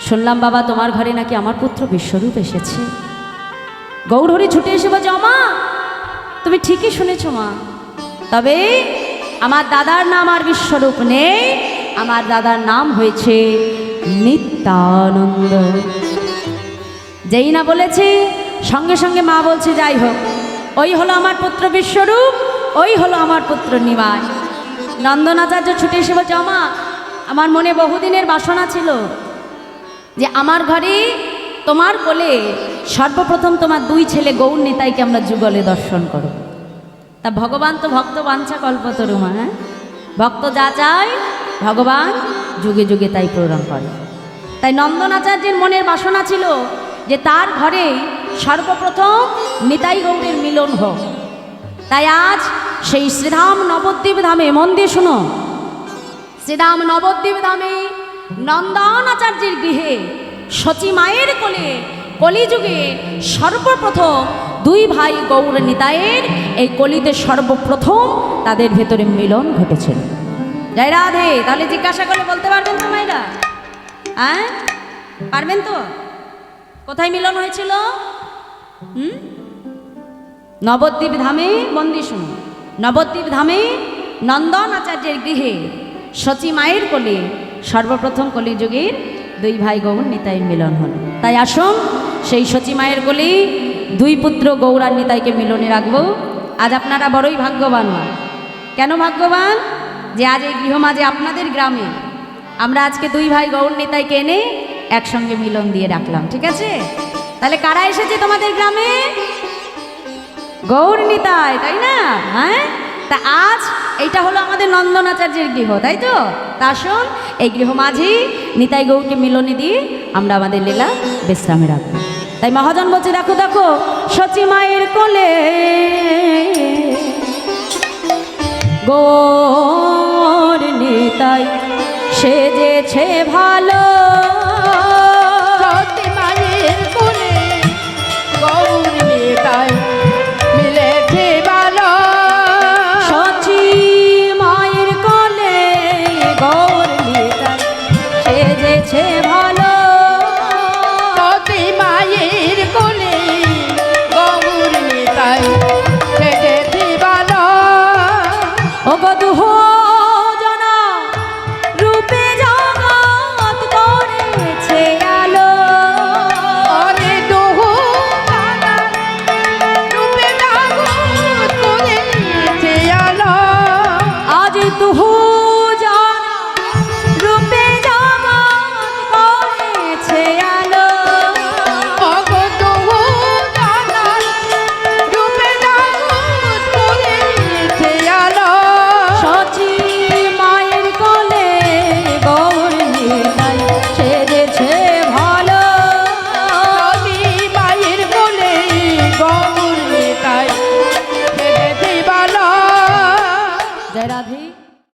A: শুনলাম বাবা তোমার ঘরে নাকি আমার পুত্র বিশ্বরূপ এসেছে। গৌরহরি ছুটে এসে বলছে, মা তুমি ঠিকই শুনেছ মা, তবে আমার দাদার নাম আর বিশ্বরূপ নেই, আমার দাদার নাম হয়েছে নিত্যানন্দ। যেই না বলেছে সঙ্গে সঙ্গে মা বলছে, যাই হোক, ওই হলো আমার পুত্র বিশ্বরূপ, ওই হলো আমার পুত্র নিমাই। নন্দনাচার্য ছুটে এসে বলছে, মা আমার মনে বহুদিনের বাসনা ছিল যে আমার ঘরে তোমার কোলে সর্বপ্রথম তোমার দুই ছেলে গৌর নিতাইকে আমরা যুগলে দর্শন করব। তা ভগবান তো ভক্ত বাঞ্ছা কল্পতরু মা, হ্যাঁ, ভক্ত যা চায় ভগবান যুগে যুগে তাই পূরণ করে। তাই নন্দনাচার্যের মনের বাসনা ছিল যে তার ঘরে সর্বপ্রথম নিতাই গৌরের মিলন হোক। তাই আজ সেই শ্রীধাম নবদ্বীপ ধামে, মন দিয়ে শুনো, শ্রীধাম নবদ্বীপ ধামে নন্দনাচার্যের গৃহে সচী মায়ের কোলে কলিযুগে সর্বপ্রথম দুই ভাই গৌর নিতাইয়ের এই কলিতে সর্বপ্রথম তাদের ভেতরে মিলন ঘটেছিল। জয় রাধে। তাহলে জিজ্ঞাসা করলে বলতে পারবেন তো মায়েরা? হ্যাঁ, পারবেন তো? কোথায় মিলন হয়েছিল? নবদ্বীপ ধামে। বন্দি শুনুন, নবদ্বীপ ধামে নন্দন আচার্যের গৃহে সচী মায়ের কোলে সর্বপ্রথম কলিযুগের দুই ভাই গৌর নিতাইয়ের মিলন হল। তাই আসুন সেই সচী মায়ের কোলে দুই পুত্র গৌর আর নিতাইকে মিলনে রাখবো। আজ আপনারা বড়ই ভাগ্যবান। কেন ভাগ্যবান? যে আজ এই গৃহমাঝে আপনাদের গ্রামে আমরা আজকে দুই ভাই গৌর নিতাইকে এনে একসঙ্গে মিলন দিয়ে রাখলাম। ঠিক আছে? তাহলে কারা এসেছে তোমাদের গ্রামে? গৌর নিতাই, তাই না? হ্যাঁ, তা আজ এইটা হলো আমাদের নন্দনাচার্যের গৃহ, তাই তো? তা আসুন এই গৃহমাঝি নিতাই গৌরকে মিলনে দিয়ে আমরা আমাদের লীলা বিশ্রামে রাখবো। তাই মহাজন বলছে, দেখো দেখো সচী মায়ের কোলে গৌর নিতাই সেজেছে ভালো।